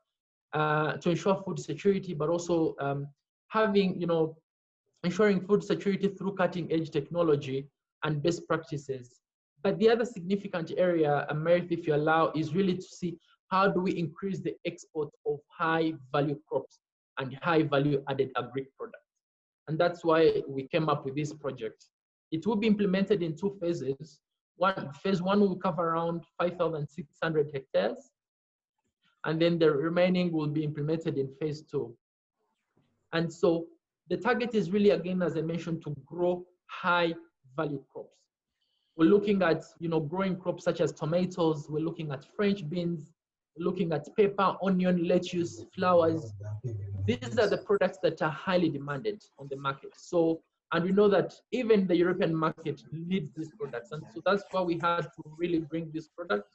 to ensure food security, but also ensuring food security through cutting-edge technology and best practices. But the other significant area, Myrthe, if you allow, is really to see how do we increase the export of high-value crops and high-value added agri products. And that's why we came up with this project. It will be implemented in two phases. Phase one will cover around 5,600 hectares, and then the remaining will be implemented in phase two. And so the target is really, again, as I mentioned, to grow high-value crops. We're looking at, growing crops such as tomatoes. We're looking at French beans, looking at pepper, onion, lettuce, flowers. These are the products that are highly demanded on the market. So, and we know that even the European market needs these products. And so that's why we had to really bring this project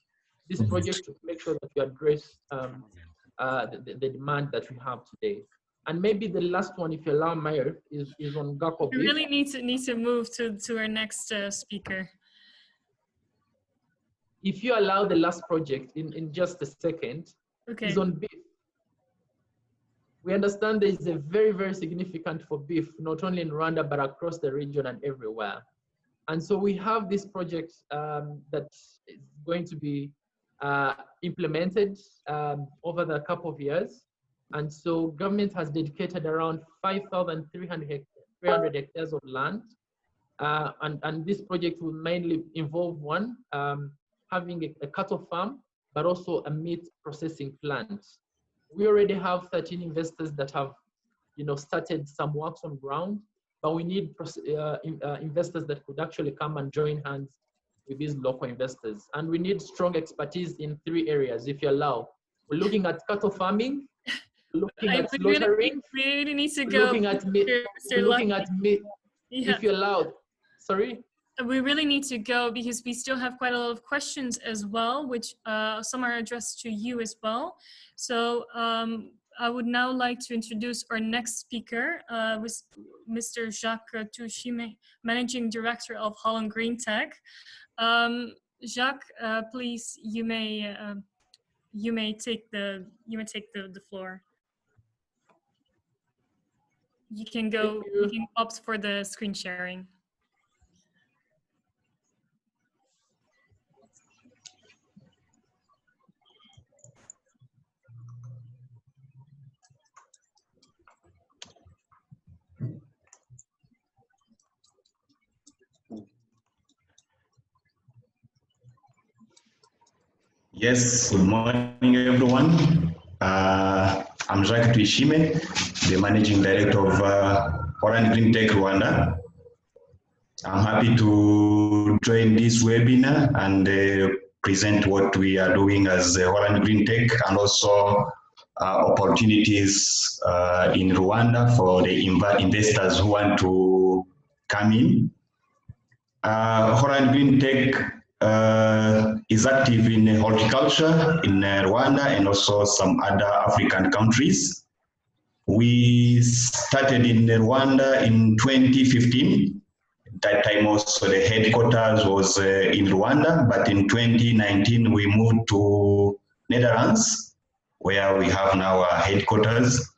to make sure that we address the demand that we have today. And maybe the last one, if you allow, Myrthe, is on Gako. We really need to move to our next speaker. If you allow the last project in just a second, okay, is on beef. We understand there is a very, very significant for beef, not only in Rwanda, but across the region and everywhere. And so we have this project that is going to be implemented over the couple of years. And so government has dedicated around 5,300 hectares of land. And this project will mainly involve one, having a cattle farm, but also a meat processing plant. We already have 13 investors that have, started some works on ground, but we need investors that could actually come and join hands with these local investors. And we need strong expertise in 3 areas, if you allow. We're looking at cattle farming, looking at slaughtering, we really need to go. Looking at meat, yeah. If you allow. Sorry? We really need to go because we still have quite a lot of questions as well, which some are addressed to you as well. So I would now like to introduce our next speaker, with Mr. Jacques Tuyishime, Managing Director of Holland Greentech. Jacques, please, you may take the floor. You can opt for the screen sharing. Yes, good morning, everyone. I'm Jacques Tuyishime, the Managing Director of Holland Greentech Rwanda. I'm happy to join this webinar and present what we are doing as Holland Greentech and also opportunities in Rwanda for the investors who want to come in. Holland Greentech is active in horticulture in Rwanda and also some other African countries. We started in Rwanda in 2015. That time also the headquarters was in Rwanda, but in 2019 we moved to Netherlands, where we have now our headquarters,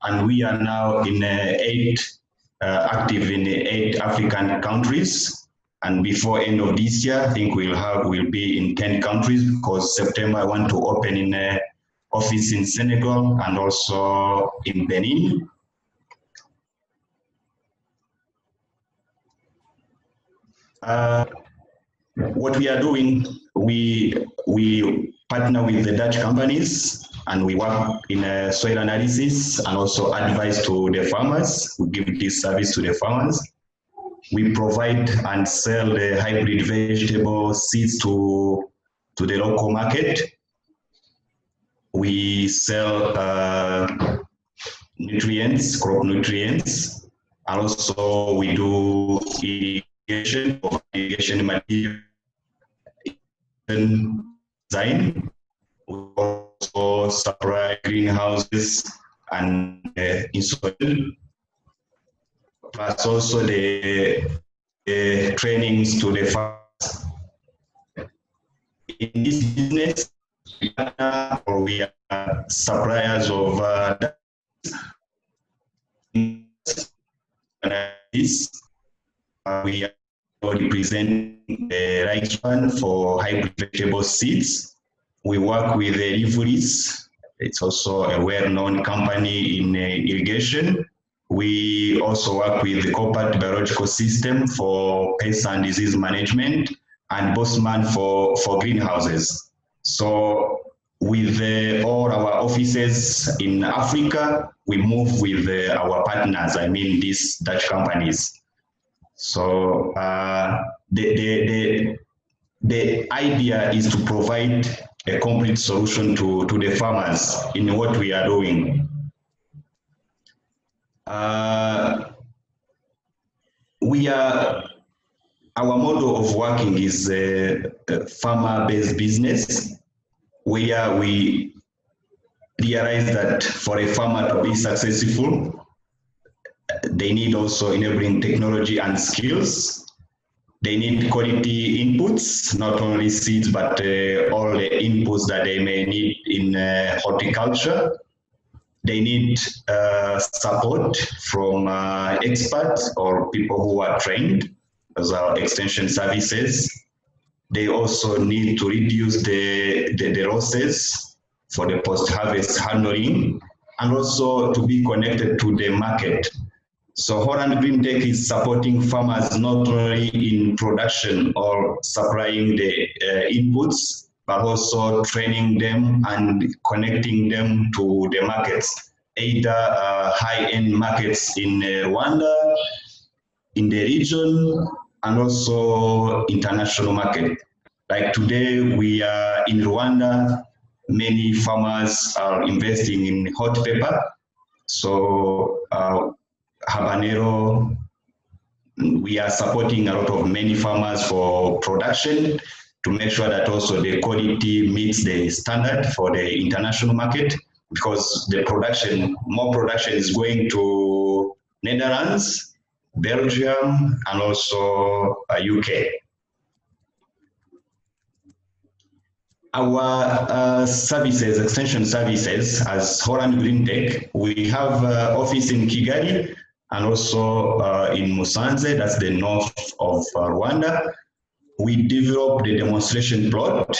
and we are now in active in 8 African countries. And before end of this year, I think we'll be in 10 countries, because September I want to open in an office in Senegal and also in Benin. What we are doing, we partner with the Dutch companies and we work in soil analysis and also advice to the farmers. We give this service to the farmers. We provide and sell the hybrid vegetable seeds to the local market. We sell nutrients, crop nutrients, and also we do irrigation material design. We also supply greenhouses and insulation. Plus also the trainings to the farmers. In this business, we are suppliers of we are representing the right one for hybrid vegetable seeds. We work with the Liveries. It's also a well-known company in irrigation. We also work with the corporate biological system for pest and disease management and Bosman for greenhouses. So with all our offices in Africa, we move with our partners, I mean these Dutch companies. So the idea is to provide a complete solution to the farmers in what we are doing. Our model of working is a farmer-based business, where we realize that for a farmer to be successful, they need also enabling technology and skills. They need quality inputs, not only seeds, but all the inputs that they may need in horticulture. They need support from experts or people who are trained as our extension services. They also need to reduce the losses for the post-harvest handling and also to be connected to the market. So Holland Greentech is supporting farmers not only in production or supplying the inputs, but also training them and connecting them to the markets, either high-end markets in Rwanda, in the region, and also international market. Like today, we are in Rwanda, many farmers are investing in hot pepper. So habanero, we are supporting a lot of many farmers for production to make sure that also the quality meets the standard for the international market. because the production, more production is going to Netherlands, Belgium, and also UK. Our services, extension services, as Holland Greentech, we have office in Kigali and also in Musanze, that's the north of Rwanda. We developed a demonstration plot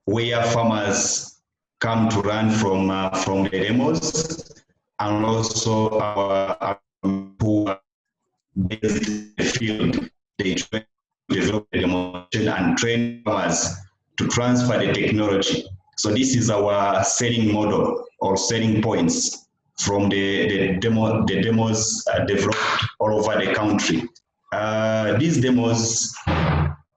where farmers come to learn from the demos, and also our who are based in the field, they develop the demonstration and train farmers to transfer the technology. So this is our selling model or selling points from the demos developed all over the country. These demos,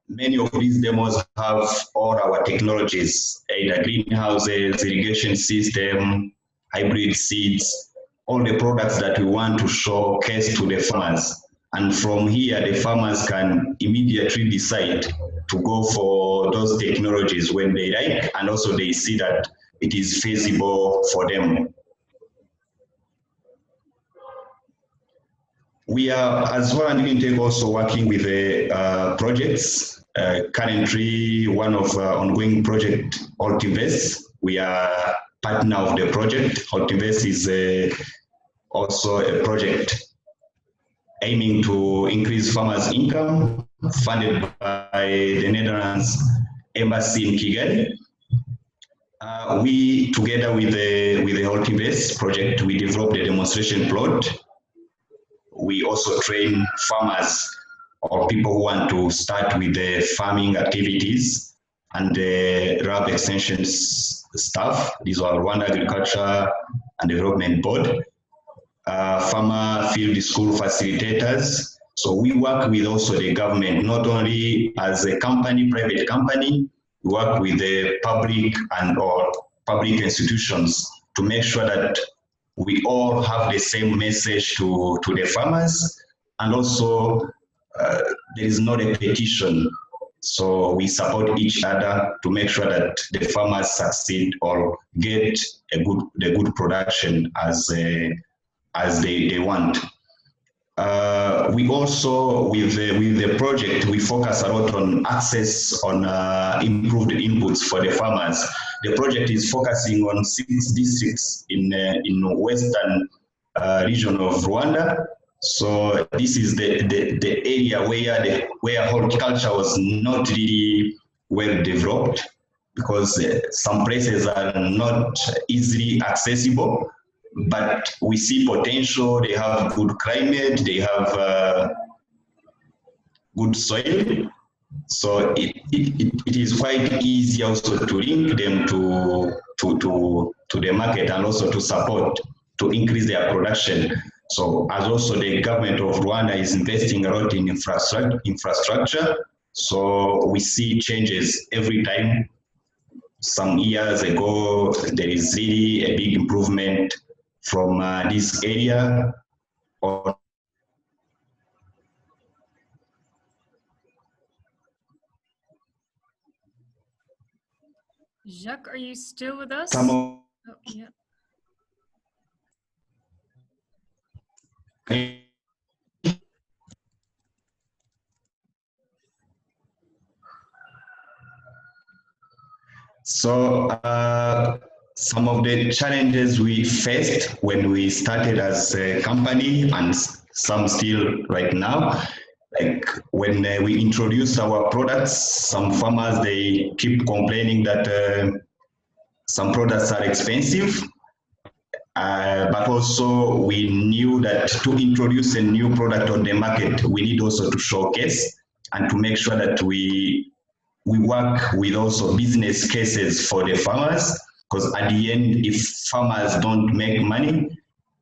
many of these demos have all our technologies, either greenhouses, irrigation system, hybrid seeds, all the products that we want to showcase to the farmers. And from here, the farmers can immediately decide to go for those technologies when they like, and also they see that it is feasible for them. We are, as well, and Greentech also working with the projects. Currently, one of ongoing project, Holtivest. We are partner of the project. Holtivest is also a project aiming to increase farmers' income, funded by the Netherlands Embassy in Kigali. We, together with the Holtivest project, we developed a demonstration plot. We also train farmers or people who want to start with the farming activities and the RAB extensions staff. These are Rwanda Agriculture and Development Board. Farmer field school facilitators. So we work with also the government, not only as a company, private company, we work with the public and or public institutions to make sure that we all have the same message to the farmers, and also there is not a petition. So we support each other to make sure that the farmers succeed or get the good production as they want. We also, with the project, we focus a lot on access on improved inputs for the farmers. The project is focusing on 6 districts in western region of Rwanda. So this is the area where horticulture was not really well developed, because some places are not easily accessible. But we see potential. They have good climate, they have good soil, so it is quite easy also to link them to the market, and also to support to increase their production. So as also the government of Rwanda is investing a lot in infrastructure, so we see changes every time. Some years ago, there is really a big improvement from this area. Jacques, are you still with us? Oh, yeah. So some of the challenges we faced when we started as a company, and some still right now, like when we introduced our products, some farmers, they keep complaining that some products are expensive. But also we knew that to introduce a new product on the market, we need also to showcase and to make sure that we work with also business cases for the farmers, because at the end, if farmers don't make money,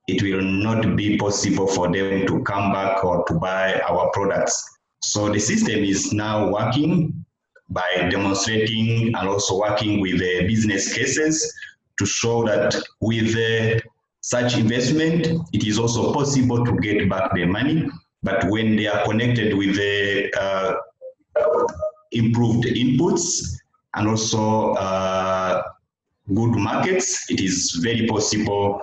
it will not be possible for them to come back or to buy our products. So the system is now working by demonstrating and also working with the business cases to show that with such investment, it is also possible to get back the money. But when they are connected with the improved inputs and also good markets, it is very possible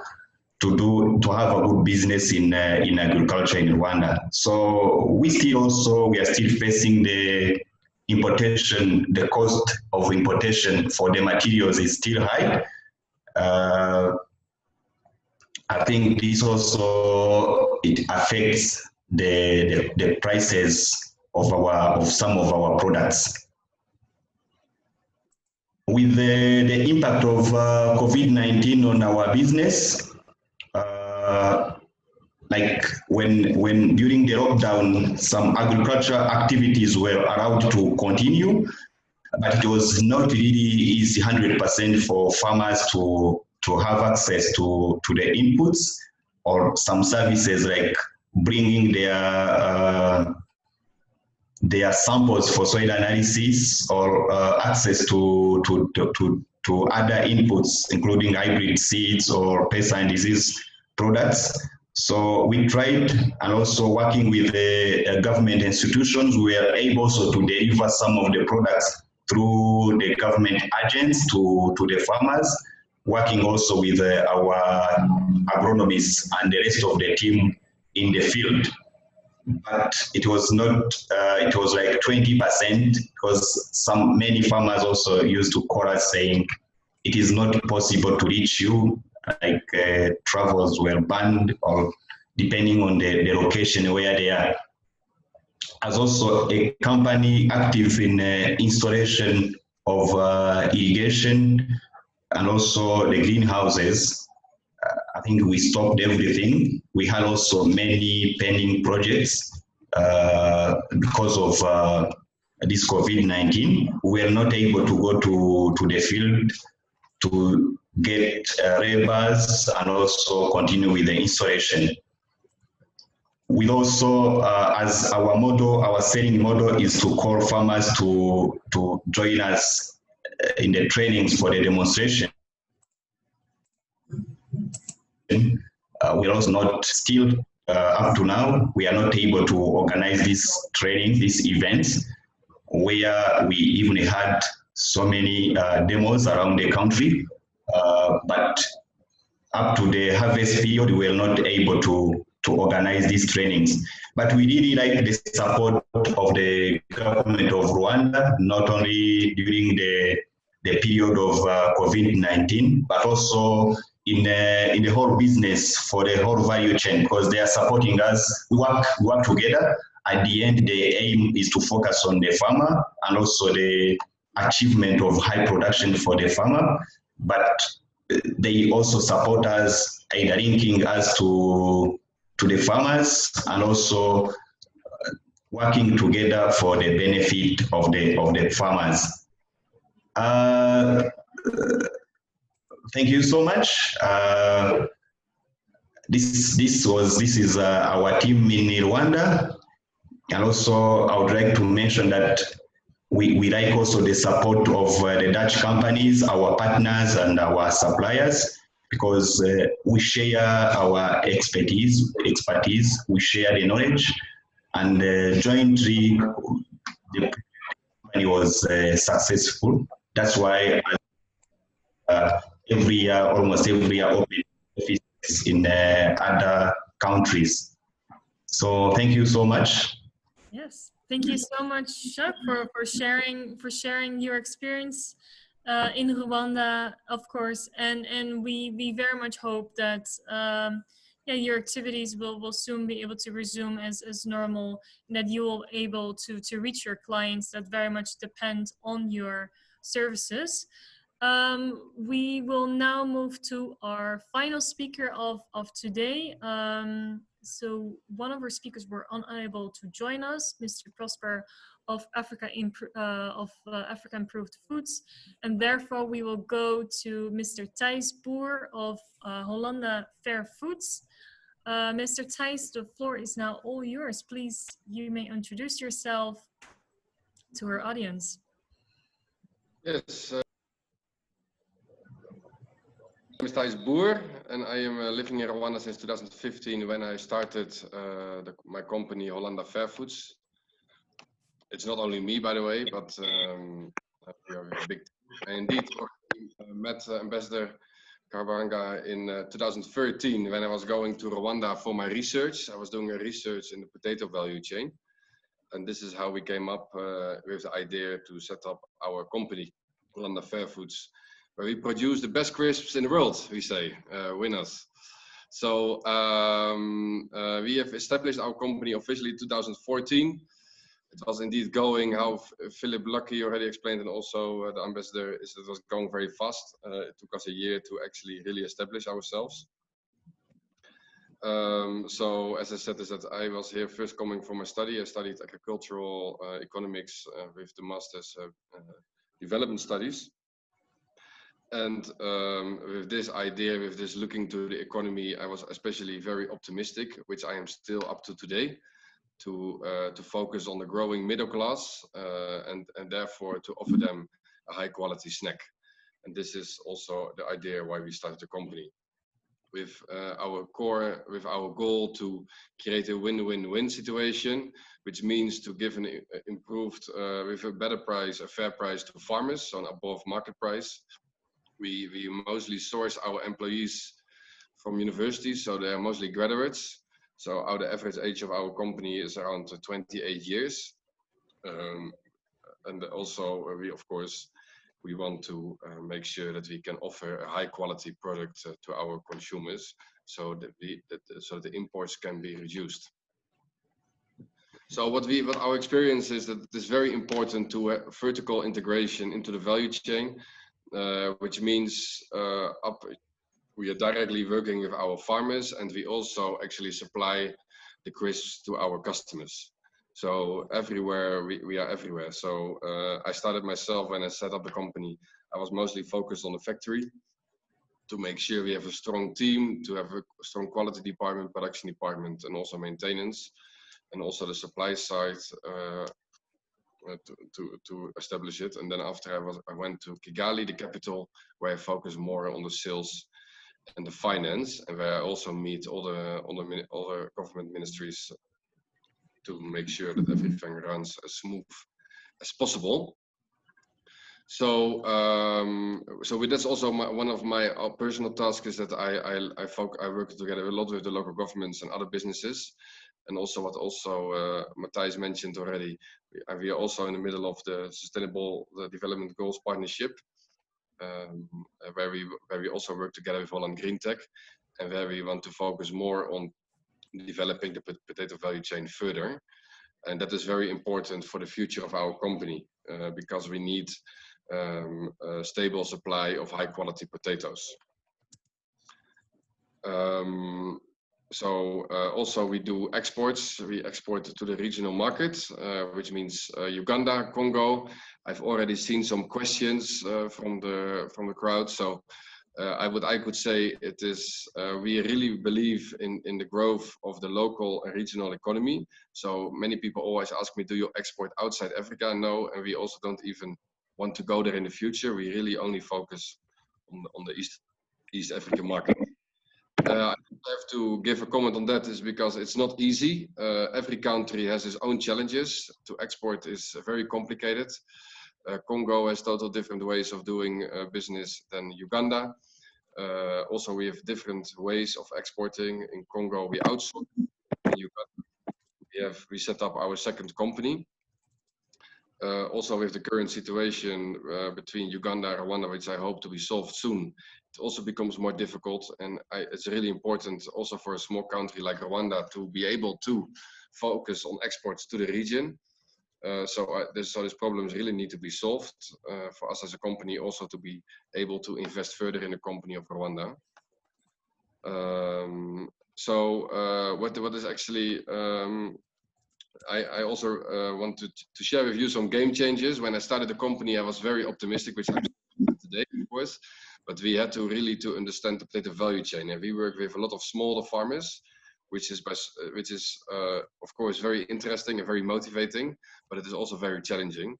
to have a good business in agriculture in Rwanda. So we are still facing the importation. The cost of importation for the materials is still high. I think this also it affects the prices of some of our products. With the impact of COVID-19 on our business, like when during the lockdown, some agricultural activities were allowed to continue, but it was not really easy 100% for farmers to have access to the inputs or some services like bringing their samples for soil analysis or access to other inputs, including hybrid seeds or pest and disease products. So we tried, and also working with the government institutions, we were able also to deliver some of the products through the government agents to the farmers, working also with our agronomists and the rest of the team in the field. But it was not, it was like 20%, because many farmers also used to call us saying it is not possible to reach you, like travels were banned, or depending on the location where they are. As also a company active in installation of irrigation and also the greenhouses, I think we stopped everything. We had also many pending projects because of this COVID-19. We were not able to go to the field to get laborers and also continue with the installation. We also, as our model, our selling model is to call farmers to join us in the trainings for the demonstration. We're also not still, up to now, we are not able to organize this training, these events, where we even had so many demos around the country, but up to the harvest period, we were not able to organize these trainings. But we really like the support of the government of Rwanda, not only during the period of COVID-19, but also in the whole business for the whole value chain, because they are supporting us. We work together. At the end, the aim is to focus on the farmer and also the achievement of high production for the farmer. But they also support us, either linking us to the farmers and also working together for the benefit of the farmers. Thank you so much. This is our team in Rwanda, and also I would like to mention that we like also the support of the Dutch companies, our partners and our suppliers, because we share our expertise, we share the knowledge, and jointly the company was successful. That's why every year, almost every year, open offices in other countries. So thank you so much. Yes, thank you so much, Jacques, for sharing your experience in Rwanda, of course, and we very much hope that your activities will soon be able to resume as normal, and that you will be able to reach your clients that very much depend on your services. We will now move to our final speaker of today. So one of our speakers were unable to join us, Mr. Prosper of Africa Improved Foods, and therefore we will go to Mr. Thijs Boer of Holland Fair Foods. Mr. Thijs, the floor is now all yours. Please, you may introduce yourself to our audience. Yes. My name is Thijs Boer, and I am living in Rwanda since 2015 when I started my company Holland Fair Foods. It's not only me, by the way, but we are a big team. And indeed, met Ambassador Karabaranga in 2013 when I was going to Rwanda for my research. I was doing a research in the potato value chain. And this is how we came up with the idea to set up our company, Holland Fair Foods, where we produce the best crisps in the world, we say, winners. So we have established our company officially in 2014. It was indeed going how Philip Lucky already explained, and also the ambassador, is it was going very fast. It took us a year to actually really establish ourselves. So as I said, is that I was here first coming from a study. I studied agricultural economics with the master's development studies. And with this idea, with this looking to the economy, I was especially very optimistic, which I am still up to today, to focus on the growing middle class and therefore to offer them a high quality snack. And this is also the idea why we started the company. With our goal to create a win-win-win situation, which means to give an improved, with a better price, a fair price to farmers, so an above market price. We mostly source our employees from universities, so they are mostly graduates. So the average age of our company is around 28 years. And also we want to make sure that we can offer a high quality product to our consumers, so that the imports can be reduced. So what our experience is that it is very important to have vertical integration into the value chain, which means we are directly working with our farmers, and we also actually supply the crisps to our customers. So everywhere, we are everywhere. So I started myself when I set up the company. I was mostly focused on the factory to make sure we have a strong team, to have a strong quality department, production department, and also maintenance, and also the supply side to establish it. And then after I went to Kigali, the capital, where I focus more on the sales and the finance, and where I also meet all the government ministries to make sure that everything runs as smooth as possible. So, that's also one of my personal tasks, is that I work together a lot with the local governments and other businesses, and also what Matthijs mentioned already. We are also in the middle of the Sustainable Development Goals Partnership, where we also work together with Holland Greentech, and where we want to focus more on developing the potato value chain further. And that is very important for the future of our company, because we need a stable supply of high quality potatoes. Also we do exports. We export to the regional markets, which means Uganda, Congo. I've already seen some questions from the crowd. So I could say it is, we really believe in the growth of the local and regional economy. So many people always ask me, do you export outside Africa? No, and we also don't even want to go there in the future. We really only focus on the East African market. I have to give a comment on that, is because it's not easy. Every country has its own challenges. To export is very complicated. Congo has total different ways of doing business than Uganda. Also, we have different ways of exporting. In Congo, we outsource. In Uganda, we set up our second company. Also, with the current situation between Uganda and Rwanda, which I hope to be solved soon, it also becomes more difficult. And it's really important also for a small country like Rwanda to be able to focus on exports to the region. So these problems really need to be solved for us as a company, also to be able to invest further in the company of Rwanda. What is actually, I also wanted to share with you some game changes. When I started the company, I was very optimistic, which I'm today, of course, but we had to really understand the potato value chain. And we work with a lot of smaller farmers, which is of course very interesting and very motivating, but it is also very challenging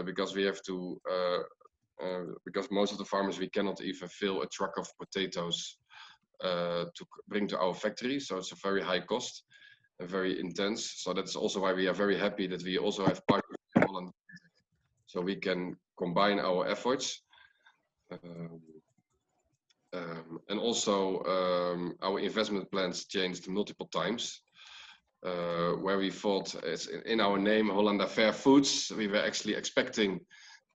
because we have to, because most of the farmers, we cannot even fill a truck of potatoes to bring to our factory. So it's a very high cost and very intense. So that's also why we are very happy that we also have partners in Holland, so we can combine our efforts. And also our investment plans changed multiple times, where we thought it's in our name, Holland Fair Foods, we were actually expecting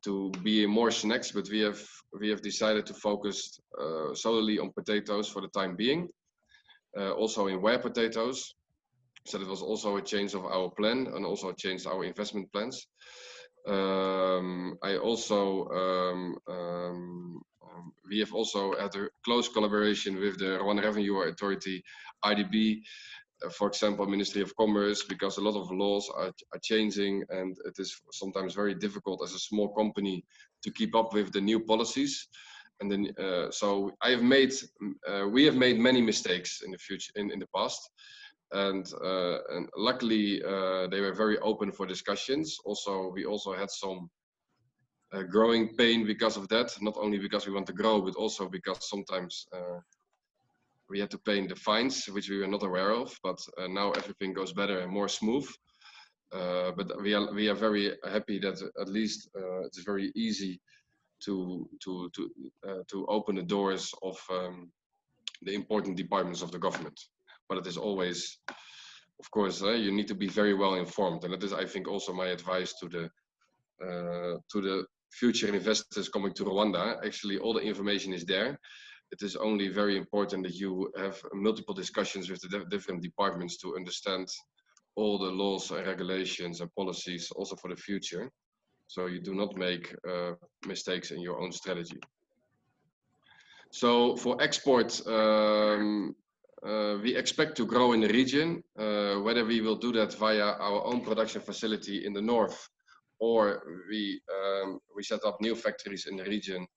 to be in more snacks, but we have decided to focus solely on potatoes for the time being, also in ware potatoes. So that was also a change of our plan and also changed our investment plans. We have also had a close collaboration with the Rwanda Revenue Authority, IDB, for example, Ministry of Commerce, because a lot of laws are changing and it is sometimes very difficult as a small company to keep up with the new policies. And then, so we have made many mistakes in the future, in the past. And luckily, they were very open for discussions. Also, we also had some growing pain because of that, not only because we want to grow, but also because sometimes we had to pay the fines, which we were not aware of. But now everything goes better and more smooth. But we are very happy that at least it's very easy to open the doors of the important departments of the government. But it is always, of course, you need to be very well informed, and that is, I think, also my advice to the future investors coming to Rwanda. Actually, all the information is there. It is only very important that you have multiple discussions with the different departments to understand all the laws and regulations and policies also for the future, so you do not make mistakes in your own strategy. So for export, we expect to grow in the region. Whether we will do that via our own production facility in the north, or we set up new factories in the region,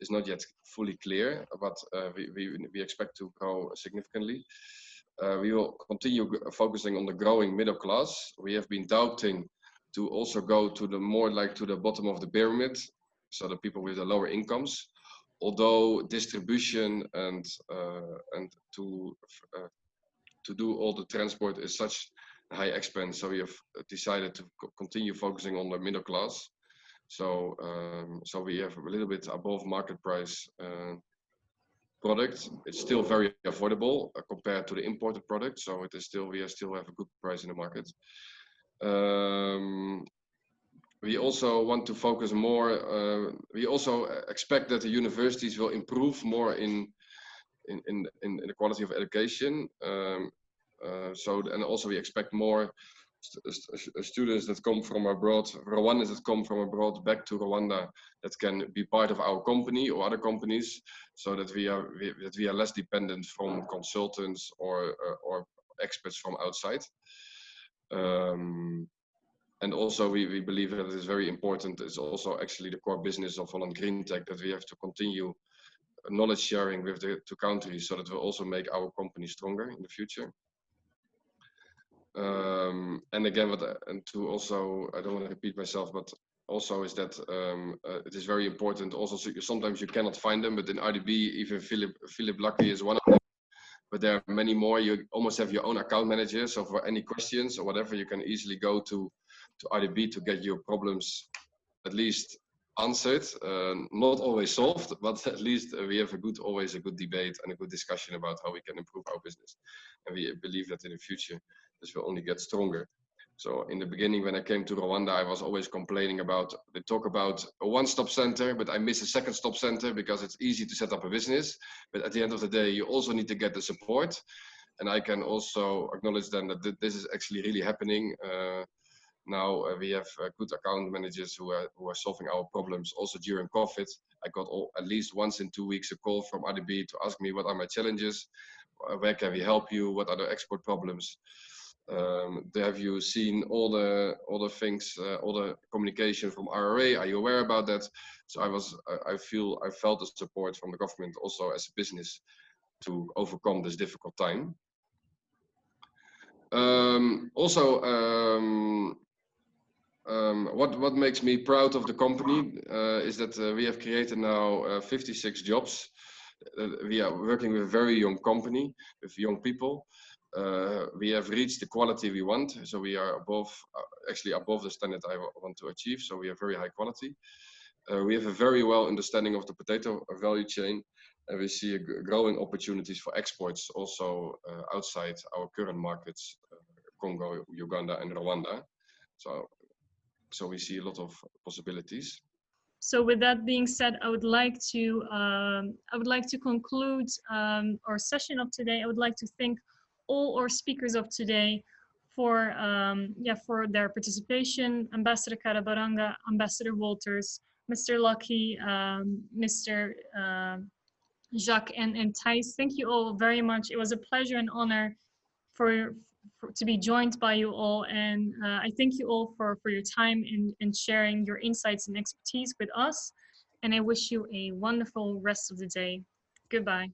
is not yet fully clear, but we expect to grow significantly. We will continue focusing on the growing middle class. We have been doubting to also go to the more like to the bottom of the pyramid, so the people with the lower incomes. Although distribution and to do all the transport is such a high expense, so we have decided to continue focusing on the middle class. So so we have a little bit above market price product. It's still very affordable compared to the imported product, so it is still, we still have a good price in the market. We also want to focus more. We also expect that the universities will improve more in the quality of education. So, and also we expect more students that come from abroad, Rwandans that come from abroad back to Rwanda, that can be part of our company or other companies, so that we are less dependent from consultants or experts from outside. And also we believe that it is very important. It's also actually the core business of Holland Greentech, that we have to continue knowledge sharing with the two countries, so that will also make our company stronger in the future. And again, and to also, I don't want to repeat myself, but also is that it is very important. Also, sometimes you cannot find them, but in IDB, even Philip Lucky is one of them. But there are many more. You almost have your own account manager. So for any questions or whatever, you can easily go to IDB to get your problems at least answered. Not always solved, but at least we have always a good debate and a good discussion about how we can improve our business. And we believe that in the future, this will only get stronger. So in the beginning, when I came to Rwanda, I was always complaining about, they talk about a one-stop center, but I miss a second stop center because it's easy to set up a business. But at the end of the day, you also need to get the support. And I can also acknowledge then that this is actually really happening. Now we have good account managers who are solving our problems. Also during COVID, I got at least once in 2 weeks a call from IDB to ask me what are my challenges, where can we help you, what are the export problems. Have you seen all the things, all the communication from RRA? Are you aware about that? So I felt the support from the government also as a business to overcome this difficult time. What makes me proud of the company is that we have created now 56 jobs. We are working with a very young company, with young people. We have reached the quality we want, so we are above, actually above the standard I want to achieve. So we are very high quality. We have a very well understanding of the potato value chain, and we see growing opportunities for exports also outside our current markets, Congo, Uganda, and Rwanda. So we see a lot of possibilities. So with that being said, I would like to conclude our session of today. I would like to thank all our speakers of today for their participation. Ambassador Karabaranga, Ambassador Wolters, Mr. Lucky, Mr. Jacques, and Thijs. Thank you all very much. It was a pleasure and honor to be joined by you all, and I thank you all for your time and sharing your insights and expertise with us, and I wish you a wonderful rest of the day. Goodbye.